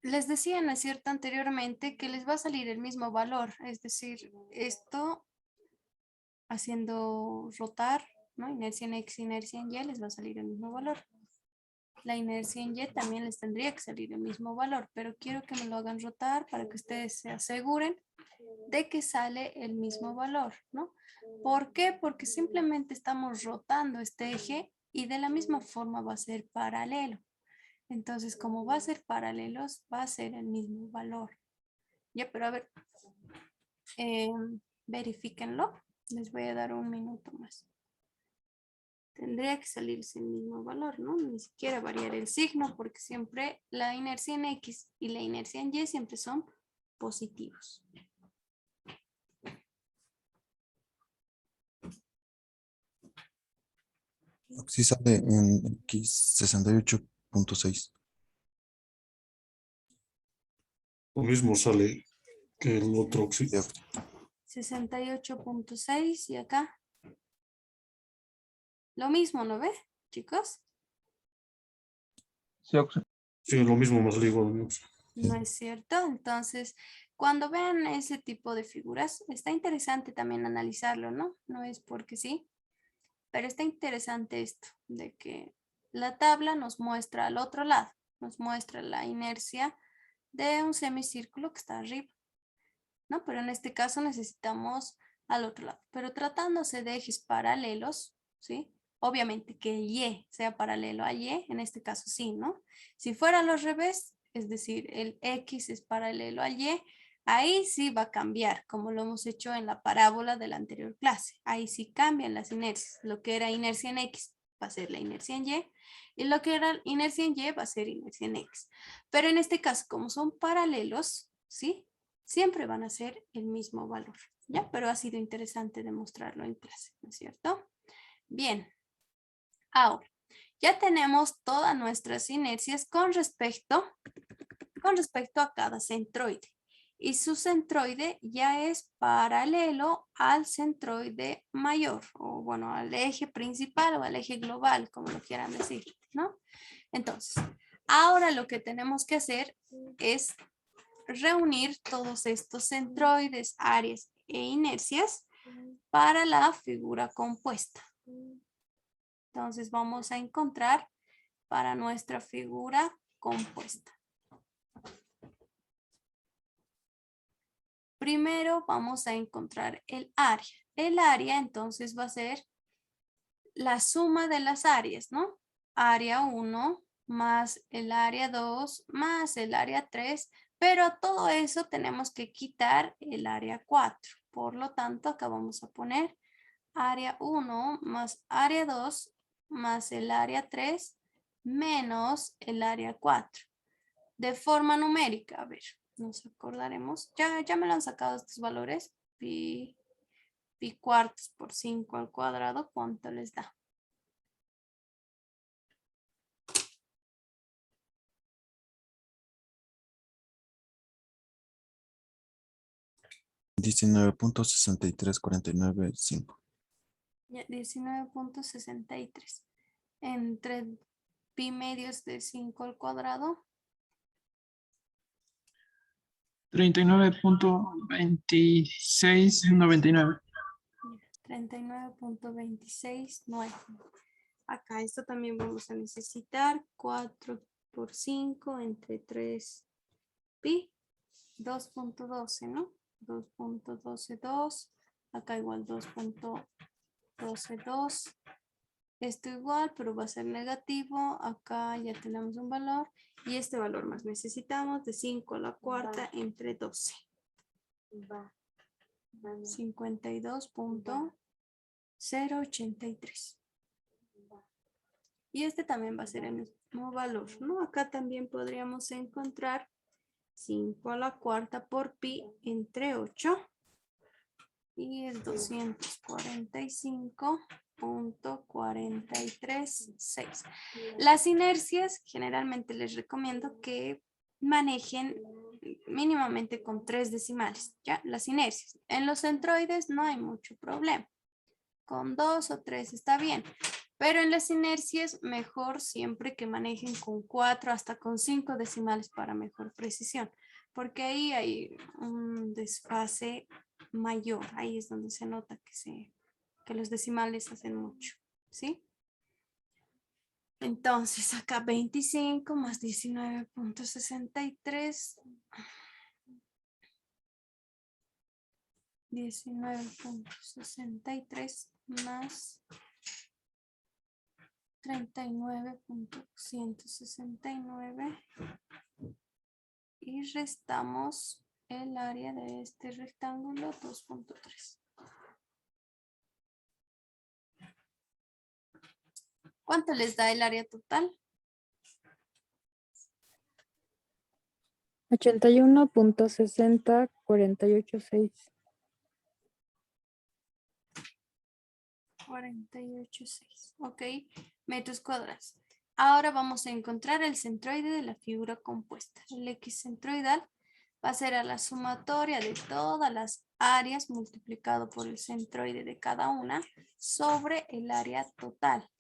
Les decía, ¿no es cierto?, anteriormente que les va a salir el mismo valor. Es decir, esto haciendo rotar, ¿no? Inercia en X, inercia en Y, les va a salir el mismo valor. La inercia en Y también les tendría que salir el mismo valor, pero quiero que me lo hagan rotar para que ustedes se aseguren de que sale el mismo valor, ¿no? ¿Por qué? Porque simplemente estamos rotando este eje y de la misma forma va a ser paralelo. Entonces, como va a ser paralelos, va a ser el mismo valor. Ya, pero a ver, verifíquenlo. Les voy a dar un minuto más. Tendría que salirse el mismo valor, ¿no? Ni siquiera variar el signo porque siempre la inercia en X y la inercia en Y siempre son positivos. Sí sale en X 68.6. Lo mismo sale que el otro. Sí. 68.6 y acá. Lo mismo, ¿no ve, chicos? Sí, Auxi. Sí, lo mismo más le igual. ¿No es cierto? Entonces, cuando vean ese tipo de figuras, está interesante también analizarlo, ¿no? No es porque sí, pero está interesante esto, de que la tabla nos muestra al otro lado, nos muestra la inercia de un semicírculo que está arriba, ¿no? Pero en este caso necesitamos al otro lado. Pero tratándose de ejes paralelos, ¿sí? Obviamente que Y sea paralelo a Y, en este caso sí, ¿no? Si fuera al revés, es decir, el X es paralelo al Y, ahí sí va a cambiar, como lo hemos hecho en la parábola de la anterior clase. Ahí sí cambian las inercias. Lo que era inercia en X va a ser la inercia en y lo que era inercia en Y va a ser inercia en X. Pero en este caso, como son paralelos, ¿sí? Siempre van a ser el mismo valor, ¿ya? Pero ha sido interesante demostrarlo en clase, ¿no es cierto? Bien. Ahora, ya tenemos todas nuestras inercias con respecto a cada centroide. Y su centroide ya es paralelo al centroide mayor, o bueno, al eje principal o al eje global, como lo quieran decir, ¿no? Entonces, ahora lo que tenemos que hacer es reunir todos estos centroides, áreas e inercias para la figura compuesta. Entonces vamos a encontrar para nuestra figura compuesta. Primero vamos a encontrar el área. El área entonces va a ser la suma de las áreas, ¿no? Área 1 más el área 2 más el área 3, pero a todo eso tenemos que quitar el área 4. Por lo tanto, acá vamos a poner área 1 más área 2 más el área 3 menos el área 4. De forma numérica, a ver, nos acordaremos. Ya me lo han sacado estos valores. Pi cuartos por 5 al cuadrado, ¿cuánto les da? 19.63495. 19.63 entre pi medios de 5 al cuadrado. 39.2699. 39.269. Acá esto también vamos a necesitar 4 por 5 entre 3 pi, 2.12, ¿no? 2.122, acá igual 2.122. Esto igual, pero va a ser negativo. Acá ya tenemos un valor y este valor más necesitamos de 5 a la cuarta entre 12. 52.083. Y este también va a ser el mismo valor, ¿no? Acá también podríamos encontrar 5 a la cuarta por pi entre 8. Y es 245.436. Las inercias, generalmente les recomiendo que manejen mínimamente con 3 decimales, ¿ya? Las inercias. En los centroides no hay mucho problema. Con 2 o 3 está bien. Pero en las inercias, mejor siempre que manejen con 4 hasta con 5 decimales para mejor precisión. Porque ahí hay un desfase mayor. Ahí es donde se nota que los decimales hacen mucho, ¿sí? Entonces, acá 25 más 19.63. 19.63 más 39.169 y restamos el área de este rectángulo 2.3. ¿Cuánto les da el área total? 81.6048.6. 48,6. Ok, metros cuadrados. Ahora vamos a encontrar el centroide de la figura compuesta. El X centroidal va a ser a la sumatoria de todas las áreas multiplicado por el centroide de cada una sobre el área total.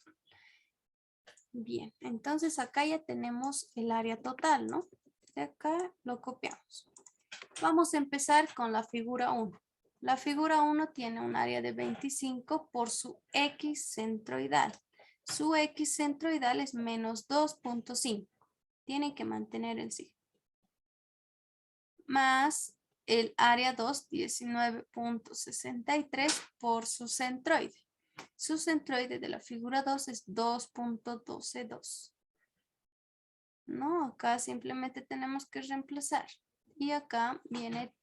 Bien, entonces acá ya tenemos el área total, ¿no? De acá lo copiamos. Vamos a empezar con la figura 1. La figura 1 tiene un área de 25 por su X centroidal. Su X centroidal es menos 2.5. Tienen que mantener el signo. Más el área 2, 19.63 por su centroide. Su centroide de la figura 2 es 2.122. No, acá simplemente tenemos que reemplazar. Y acá viene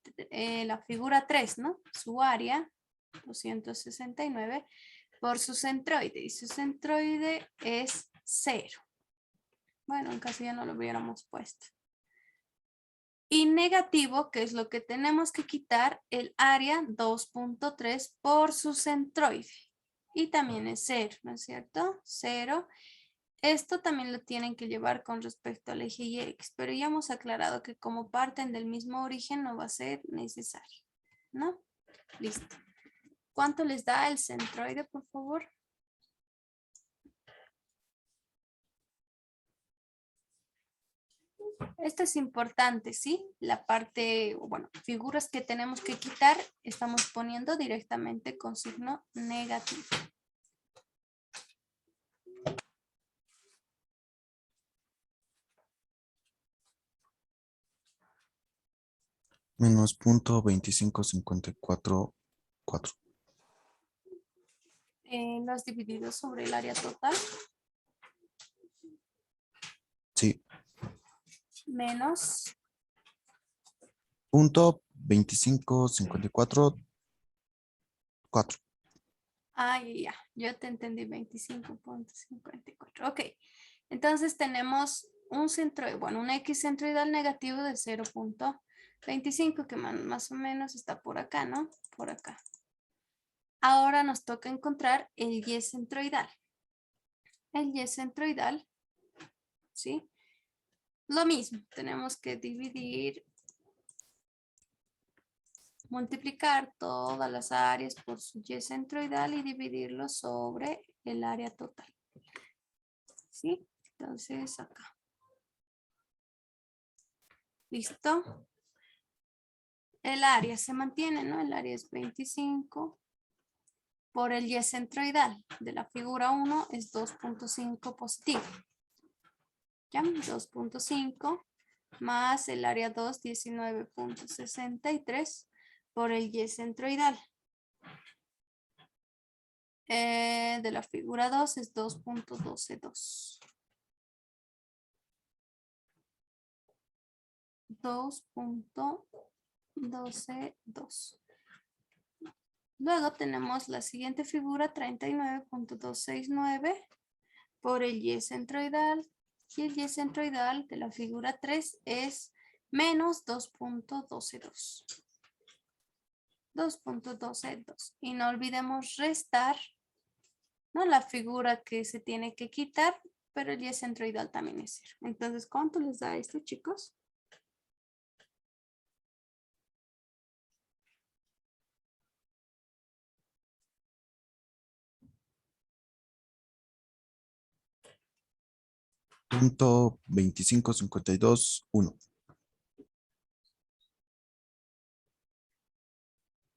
la figura 3, ¿no? Su área, 269, por su centroide. Y su centroide es 0. Bueno, en caso ya no lo hubiéramos puesto. Y negativo, que es lo que tenemos que quitar, el área 2.3 por su centroide. Y también es 0, ¿no es cierto? 0. Esto también lo tienen que llevar con respecto al eje y X, pero ya hemos aclarado que como parten del mismo origen no va a ser necesario, ¿no? Listo. ¿Cuánto les da el centroide, por favor? Esto es importante, ¿sí? La parte, bueno, figuras que tenemos que quitar, estamos poniendo directamente con signo negativo. Menos punto 25.54.4. Los divididos sobre el área total, Sí. menos, Punto 25.54.4. ya, yo te entendí 25.54. Ok, entonces tenemos un centroide, bueno, un X centroidal negativo de 0.25 que más o menos está por acá, ¿no? Por acá. Ahora nos toca encontrar el Y centroidal. El Y centroidal, ¿sí? Lo mismo, tenemos que dividir, multiplicar todas las áreas por su Y centroidal y dividirlo sobre el área total. ¿Sí? Entonces acá. ¿Listo? El área se mantiene, ¿no? El área es 25 por el Y centroidal de la figura 1 es 2.5 positivo. ¿Ya? 2.5 más el área 2, 19.63 por el Y centroidal. De la figura 2 es 2.122. 2.122. Luego tenemos la siguiente figura, 39.269 por el Y centroidal. Y el Y centroidal de la figura 3 es menos 2.122. 2.122. Y no olvidemos restar, ¿no? La figura que se tiene que quitar, pero el Y centroidal también es 0. Entonces, ¿cuánto les da esto, chicos? Punto 2552.1.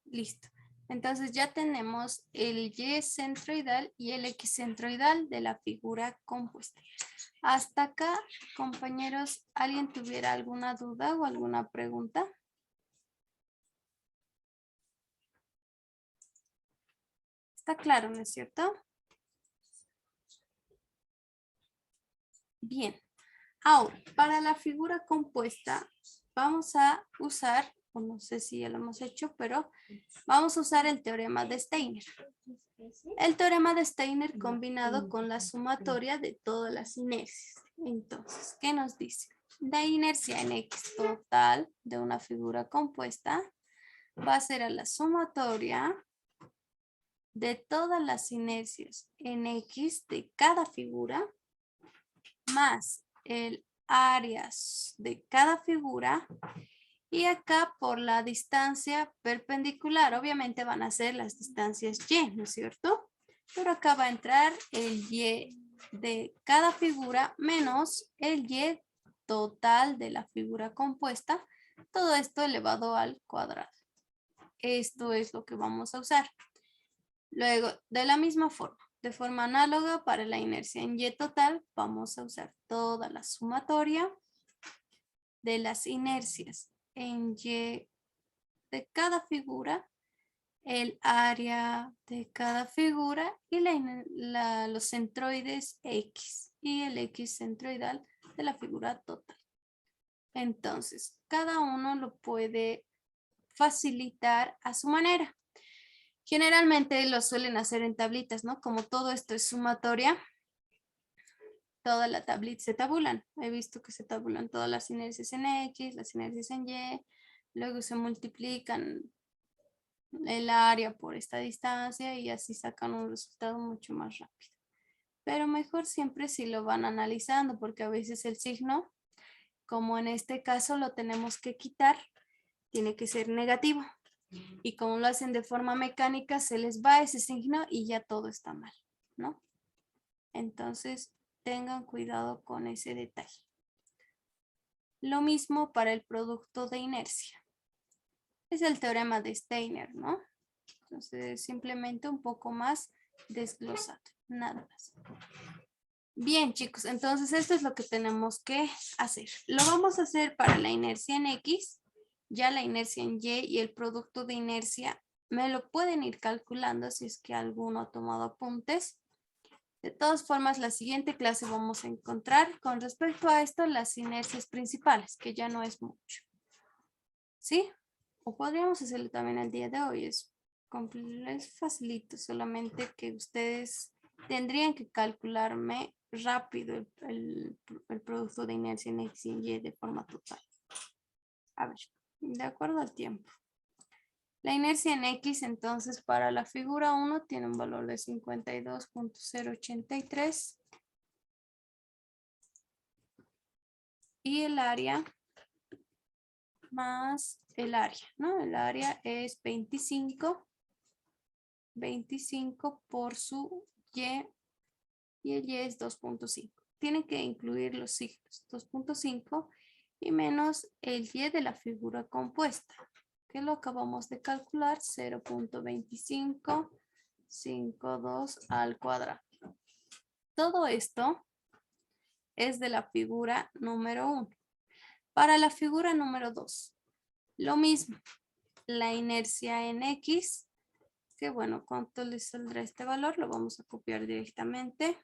Listo. Entonces ya tenemos el Y centroidal y el X centroidal de la figura compuesta. Hasta acá, compañeros, ¿alguien tuviera alguna duda o alguna pregunta? Está claro, ¿no es cierto? Bien. Ahora, para la figura compuesta, vamos a usar, o no sé si ya lo hemos hecho, pero vamos a usar el teorema de Steiner. El teorema de Steiner combinado con la sumatoria de todas las inercias. Entonces, ¿qué nos dice? La inercia en X total de una figura compuesta va a ser a la sumatoria de todas las inercias en X de cada figura más el áreas de cada figura y acá por la distancia perpendicular, obviamente van a ser las distancias Y, ¿no es cierto? Pero acá va a entrar el Y de cada figura menos el Y total de la figura compuesta, todo esto elevado al cuadrado. Esto es lo que vamos a usar. Luego, de la misma forma, de forma análoga para la inercia en Y total, vamos a usar toda la sumatoria de las inercias en Y de cada figura, el área de cada figura y los centroides X y el X centroidal de la figura total. Entonces, cada uno lo puede facilitar a su manera. Generalmente lo suelen hacer en tablitas, ¿no? Como todo esto es sumatoria, toda la tablita se tabulan. He visto que se tabulan todas las inercias en X, las inercias en Y, luego se multiplican el área por esta distancia y así sacan un resultado mucho más rápido. Pero mejor siempre si lo van analizando porque a veces el signo, como en este caso lo tenemos que quitar, tiene que ser negativo. Y como lo hacen de forma mecánica, se les va ese signo y ya todo está mal, ¿no? Entonces, tengan cuidado con ese detalle. Lo mismo para el producto de inercia. Es el teorema de Steiner, ¿no? Entonces, simplemente un poco más desglosado, nada más. Bien, chicos, entonces esto es lo que tenemos que hacer. Lo vamos a hacer para la inercia en X, ya la inercia en Y el producto de inercia me lo pueden ir calculando si es que alguno ha tomado apuntes. De todas formas, la siguiente clase vamos a encontrar con respecto a esto las inercias principales, que ya no es mucho. ¿Sí? O podríamos hacerlo también el día de hoy. Es facilito, solamente que ustedes tendrían que calcularme rápido el producto de inercia en X y en Y de forma total. A ver, de acuerdo al tiempo. La inercia en X, entonces, para la figura 1 tiene un valor de 52.083. Y el área más el área, ¿no? El área es 25 por su Y y el Y es 2.5. Tienen que incluir los signos 2.5 y menos el Y de la figura compuesta, que lo acabamos de calcular, 0.2552 al cuadrado. Todo esto es de la figura número 1. Para la figura número 2, lo mismo, la inercia en X, que bueno, ¿cuánto les saldrá este valor? Lo vamos a copiar directamente.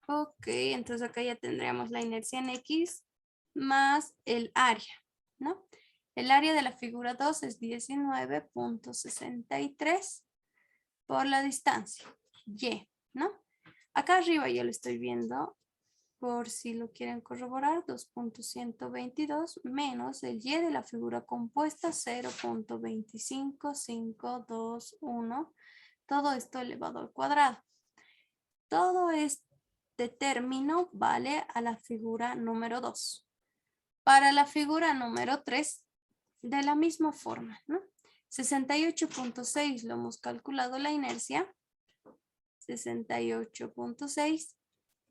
Ok, entonces acá ya tendríamos la inercia en X más el área, ¿no? El área de la figura 2 es 19.63 por la distancia, Y, ¿no? Acá arriba ya lo estoy viendo, por si lo quieren corroborar, 2.122 menos el Y de la figura compuesta, 0.25521, todo esto elevado al cuadrado. Todo este término vale a la figura número 2. Para la figura número 3, de la misma forma, ¿no? 68.6 lo hemos calculado la inercia, 68.6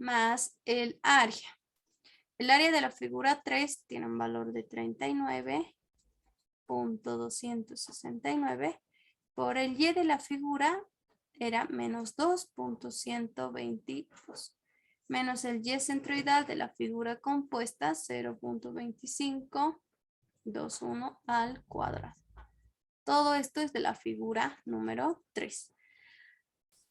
más el área. El área de la figura 3 tiene un valor de 39.269. Por el y de la figura era menos 2.122. Menos el y centroidal de la figura compuesta 0.2521 al cuadrado. Todo esto es de la figura número 3.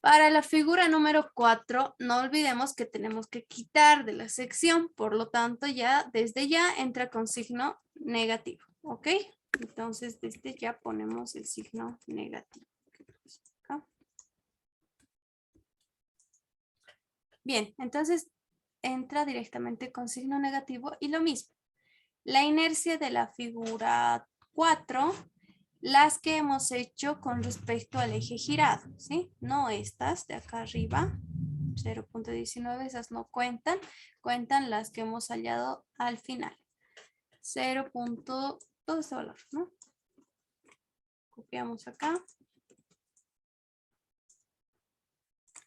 Para la figura número 4, no olvidemos que tenemos que quitar de la sección, por lo tanto, ya desde ya entra con signo negativo, ¿ok? Entonces, desde ya ponemos el signo negativo. Acá. Bien, entonces entra directamente con signo negativo y lo mismo. La inercia de la figura 4, las que hemos hecho con respecto al eje girado, ¿sí? No estas de acá arriba, 0.19, esas no cuentan, cuentan las que hemos hallado al final. 0. Todo este valor, ¿no? Copiamos acá.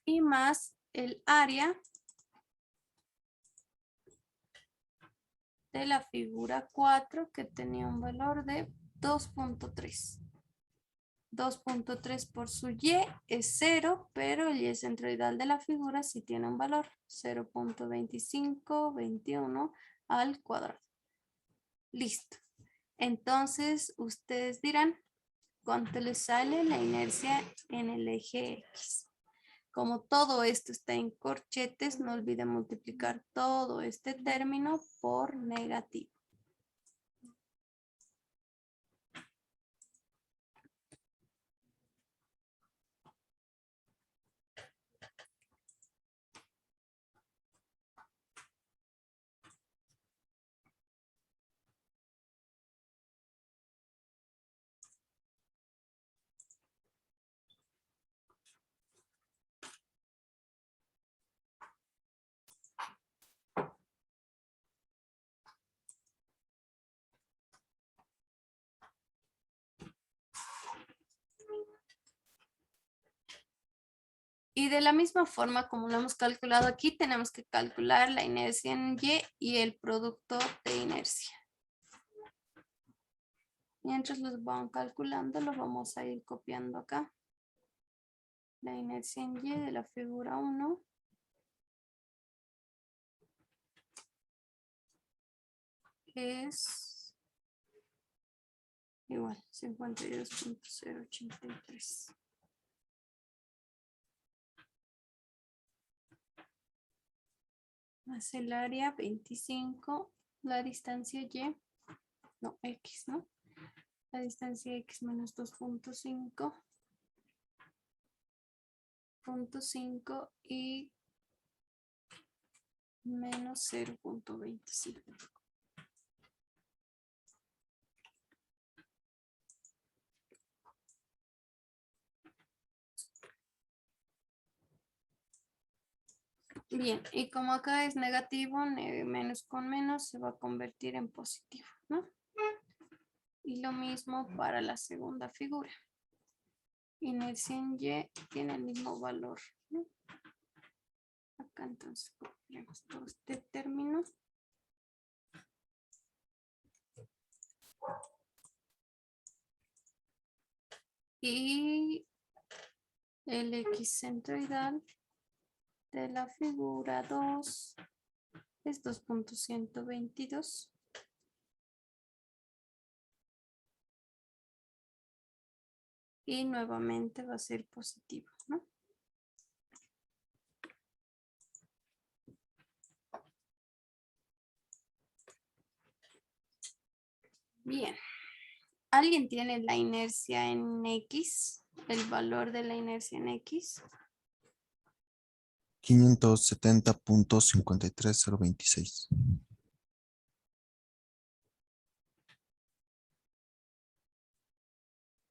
Y más el área de la figura 4 que tenía un valor de 2.3. 2.3 por su y es 0, pero el y centroidal de la figura sí tiene un valor, 0.2521 al cuadrado. Listo. Entonces, ustedes dirán, ¿cuánto les sale la inercia en el eje X? Como todo esto está en corchetes, no olviden multiplicar todo este término por negativo. Y de la misma forma como lo hemos calculado aquí, tenemos que calcular la inercia en y el producto de inercia. Mientras los van calculando, lo vamos a ir copiando acá. La inercia en y de la figura 1. Es igual, 52.083. Más el área 25, la distancia y, no, x, ¿no? La distancia x menos 2.5 y menos 0.25. Bien, y como acá es negativo, menos con menos se va a convertir en positivo, ¿no? Y lo mismo para la segunda figura. Inercia en y tiene el mismo valor, ¿no? Acá entonces copiamos todo este término. Y el x centroidal de la figura 2 es 2.122. Y nuevamente va a ser positivo, ¿no? Bien. ¿Alguien tiene la inercia en X? ¿El valor de la inercia en X? 570.53026.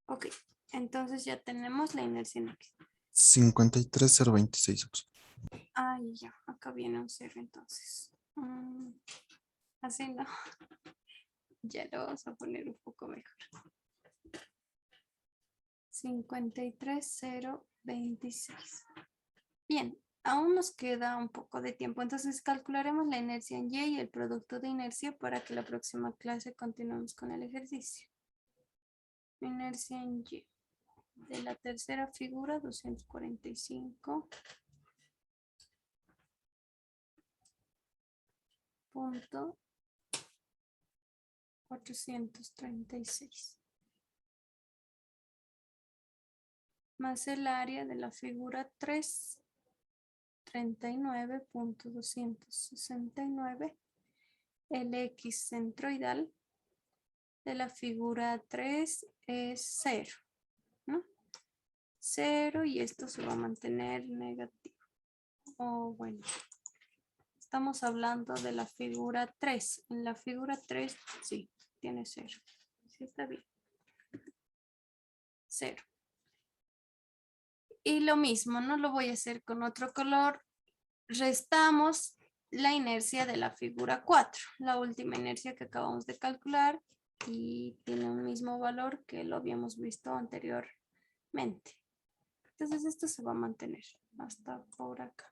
Ok, entonces ya tenemos la inercia en X. 53026. Ay, ya, acá viene un 0 entonces. Así no. Ya lo vamos a poner un poco mejor. 53.026. Bien, aún nos queda un poco de tiempo, entonces calcularemos la inercia en Y y el producto de inercia para que la próxima clase continuemos con el ejercicio. Inercia en Y. De la tercera figura, 245. Punto 436. Más el área de la figura 3, 39.269. El X centroidal de la figura 3 es 0, ¿no? 0 y esto se va a mantener negativo. O bueno, estamos hablando de la figura 3. En la figura 3, sí, tiene 0. Sí, está bien. 0. Y lo mismo, no lo voy a hacer con otro color. Restamos la inercia de la figura 4, la última inercia que acabamos de calcular y tiene un mismo valor que lo habíamos visto anteriormente. Entonces esto se va a mantener hasta por acá.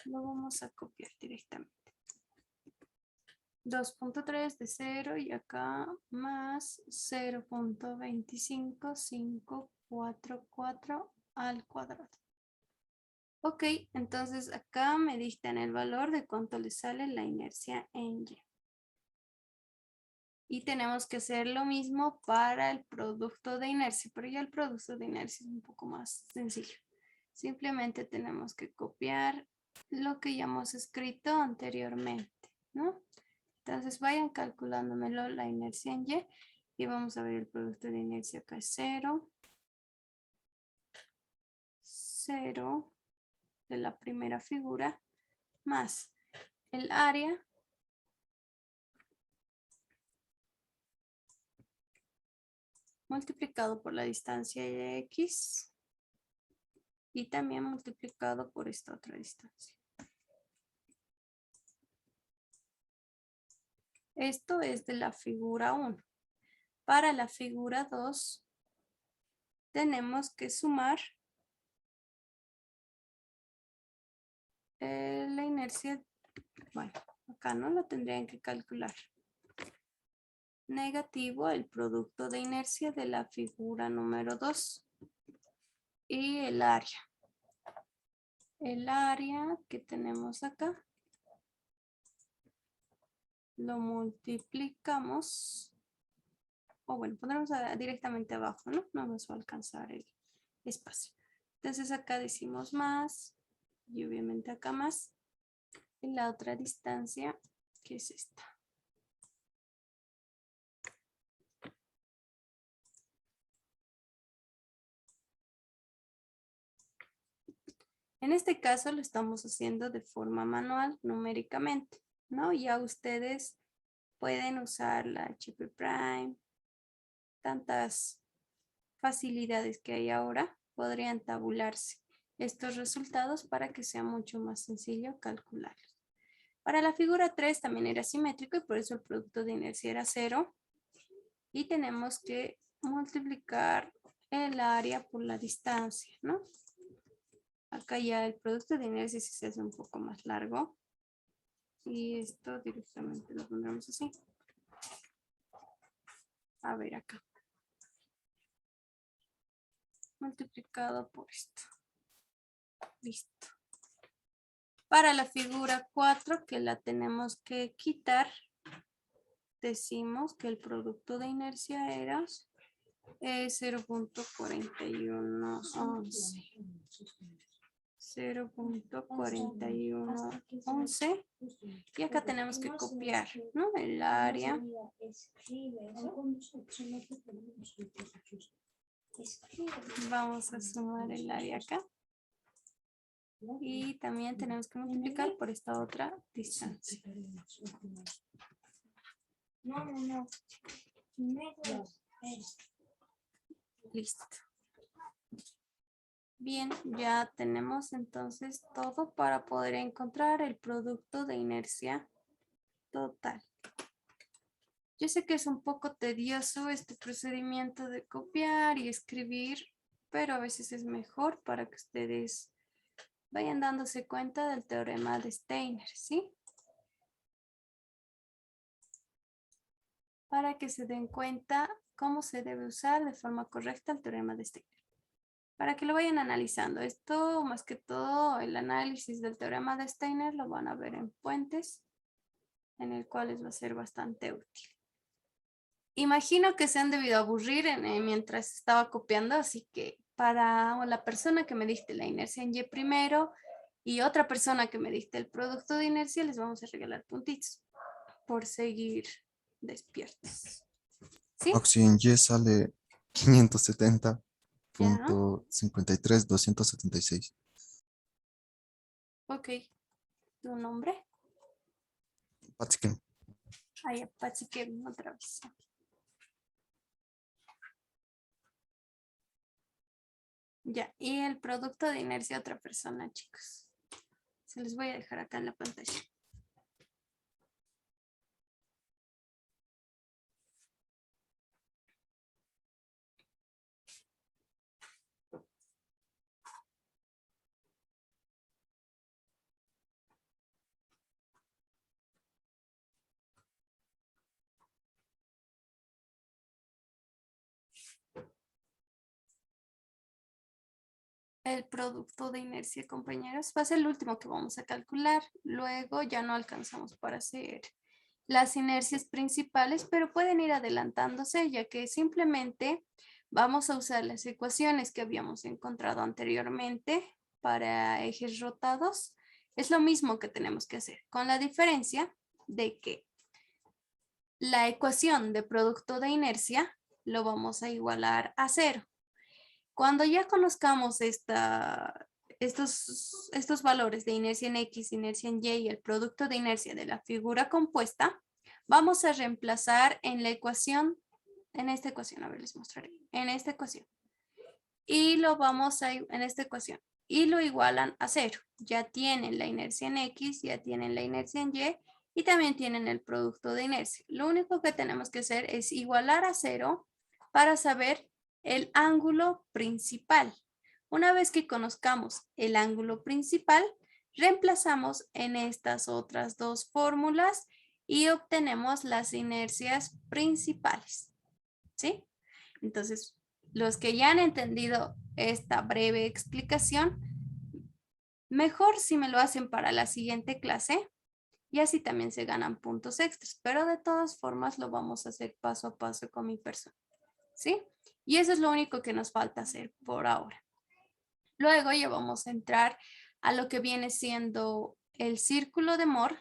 Lo vamos a copiar directamente. 2.3 de 0 y acá más 0.25544 al cuadrado. Ok, entonces acá me dictan el valor de cuánto le sale la inercia en Y. Y tenemos que hacer lo mismo para el producto de inercia, pero ya el producto de inercia es un poco más sencillo. Simplemente tenemos que copiar lo que ya hemos escrito anteriormente, ¿no? Entonces vayan calculándomelo la inercia en Y y vamos a ver el producto de inercia acá es 0, 0 de la primera figura más el área multiplicado por la distancia de X y también multiplicado por esta otra distancia. Esto es de la figura 1. Para la figura 2 tenemos que sumar la inercia. Bueno, acá no lo tendrían que calcular. Negativo el producto de inercia de la figura número 2 y el área. El área que tenemos acá lo multiplicamos, o bueno, pondremos directamente abajo, ¿no? No nos va a alcanzar el espacio. Entonces acá decimos más y obviamente acá más. Y la otra distancia, que es esta. En este caso lo estamos haciendo de forma manual, numéricamente, ¿no? Ya ustedes pueden usar la HP Prime, tantas facilidades que hay ahora, podrían tabularse estos resultados para que sea mucho más sencillo calcularlos. Para la figura 3 también era simétrico y por eso el producto de inercia era 0. Y tenemos que multiplicar el área por la distancia, ¿no? Acá ya el producto de inercia se hace un poco más largo. Y esto directamente lo pondremos así. A ver acá. Multiplicado por esto. Listo. Para la figura 4 que la tenemos que quitar, decimos que el producto de inercia era 0.4111. 0.4111 y acá tenemos que copiar, ¿no? El área vamos a sumar el área acá y también tenemos que multiplicar por esta otra distancia. Listo. Bien, ya tenemos entonces todo para poder encontrar el producto de inercia total. Yo sé que es un poco tedioso este procedimiento de copiar y escribir, pero a veces es mejor para que ustedes vayan dándose cuenta del teorema de Steiner, ¿sí? Para que se den cuenta cómo se debe usar de forma correcta el teorema de Steiner. Para que lo vayan analizando. Esto, más que todo, el análisis del teorema de Steiner lo van a ver en Puentes, en el cual les va a ser bastante útil. Imagino que se han debido aburrir mientras estaba copiando, así que para la persona que me diste la inercia en Y primero y otra persona que me diste el producto de inercia, les vamos a regalar puntitos por seguir despiertos. ¿Sí? Oxi en Y sale 570.53, Ya. 276. Ok. ¿Tu nombre? Patzken. Ay, Patsy, que otra vez. Ya, y el producto de inercia otra persona, chicos. Se los voy a dejar acá en la pantalla. El producto de inercia, compañeros, va a ser el último que vamos a calcular. Luego ya no alcanzamos para hacer las inercias principales, pero pueden ir adelantándose, ya que simplemente vamos a usar las ecuaciones que habíamos encontrado anteriormente para ejes rotados. Es lo mismo que tenemos que hacer, con la diferencia de que la ecuación de producto de inercia lo vamos a igualar a 0. Cuando ya conozcamos estos valores de inercia en X, inercia en Y y el producto de inercia de la figura compuesta, vamos a reemplazar en la ecuación, en esta ecuación, a ver, les mostraré, en esta ecuación. Y lo vamos a, en esta ecuación, y lo igualan a 0. Ya tienen la inercia en X, ya tienen la inercia en y también tienen el producto de inercia. Lo único que tenemos que hacer es igualar a 0 para saber el ángulo principal. Una vez que conozcamos el ángulo principal, reemplazamos en estas otras dos fórmulas y obtenemos las inercias principales. ¿Sí? Entonces, los que ya han entendido esta breve explicación, mejor si me lo hacen para la siguiente clase y así también se ganan puntos extras, pero de todas formas lo vamos a hacer paso a paso con mi persona. ¿Sí? Y eso es lo único que nos falta hacer por ahora. Luego ya vamos a entrar a lo que viene siendo el círculo de Moore,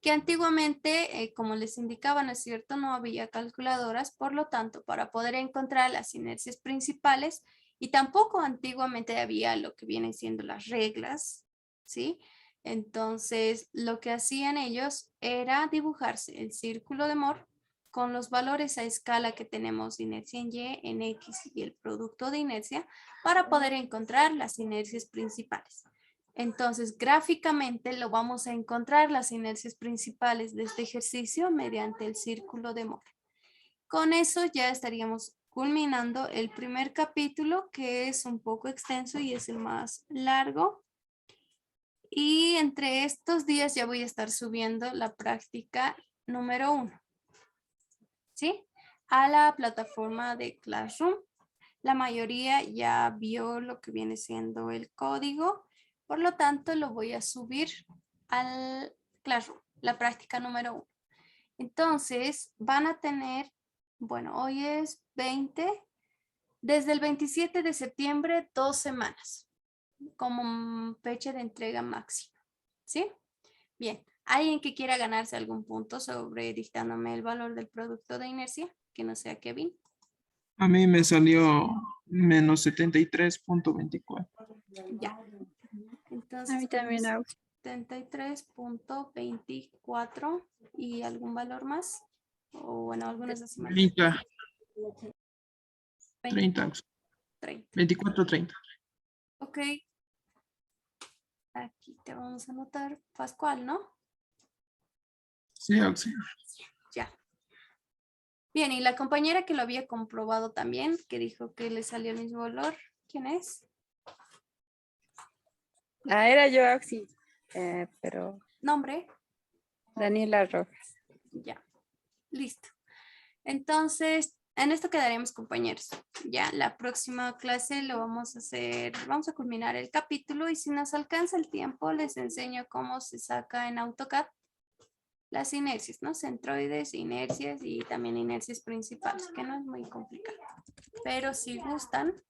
que antiguamente, como les indicaba, ¿no es cierto? No había calculadoras, por lo tanto, para poder encontrar las inercias principales, y tampoco antiguamente había lo que vienen siendo las reglas, ¿sí? Entonces, lo que hacían ellos era dibujarse el círculo de Moore con los valores a escala que tenemos de inercia en Y, en X y el producto de inercia para poder encontrar las inercias principales. Entonces, gráficamente lo vamos a encontrar las inercias principales de este ejercicio mediante el círculo de Moore. Con eso ya estaríamos culminando el primer capítulo, que es un poco extenso y es el más largo. Y entre estos días ya voy a estar subiendo la práctica número 1. ¿Sí? A la plataforma de Classroom. La mayoría ya vio lo que viene siendo el código, por lo tanto lo voy a subir al Classroom, la práctica número 1. Entonces van a tener, bueno, hoy es 20, desde el 27 de septiembre, 2 semanas como fecha de entrega máxima. ¿Sí? Bien, ¿alguien que quiera ganarse algún punto sobre dictándome el valor del producto de inercia? Que no sea Kevin. A mí me salió menos 73.24. Ya. Entonces, A mí también, Aux. 73.24 y algún valor más. O bueno, algunas decimales. 30, 20, 30, 30. 24, 30. Ok. Aquí te vamos a anotar Pascual, ¿no? Sí, Oxy. Ya. Bien, y la compañera que lo había comprobado también, que dijo que le salió el mismo valor, ¿Quién es? Ah, era yo, Oxy. Pero ¿Nombre? Daniela Rojas. Ya. Listo. Entonces, en esto quedaremos, compañeros. Ya, la próxima clase lo vamos a hacer, vamos a culminar el capítulo y si nos alcanza el tiempo, les enseño cómo se saca en AutoCAD las inercias, ¿no? Centroides, inercias y también inercias principales, que no es muy complicado. Pero si gustan,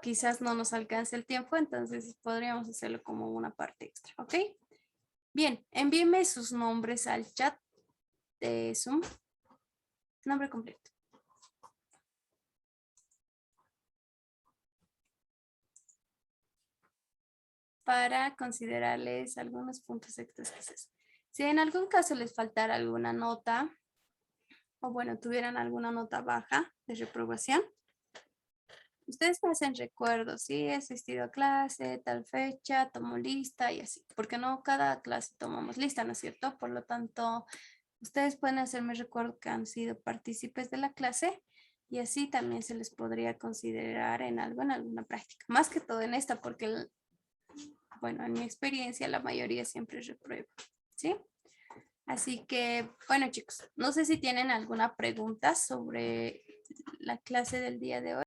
quizás no nos alcance el tiempo, entonces podríamos hacerlo como una parte extra, ¿ok? Bien, envíenme sus nombres al chat de Zoom. Nombre completo. Para considerarles algunos puntos extras quizás. Si en algún caso les faltara alguna nota, o bueno, tuvieran alguna nota baja de reprobación, ustedes me hacen recuerdos, ¿sí? He asistido a clase, tal fecha, tomo lista y así, porque no cada clase tomamos lista, ¿no es cierto? Por lo tanto, ustedes pueden hacerme recuerdo que han sido partícipes de la clase y así también se les podría considerar en algo, en alguna práctica. Más que todo en esta, porque, bueno, en mi experiencia la mayoría siempre reprueba, ¿sí? Así que, bueno chicos, no sé si tienen alguna pregunta sobre la clase del día de hoy.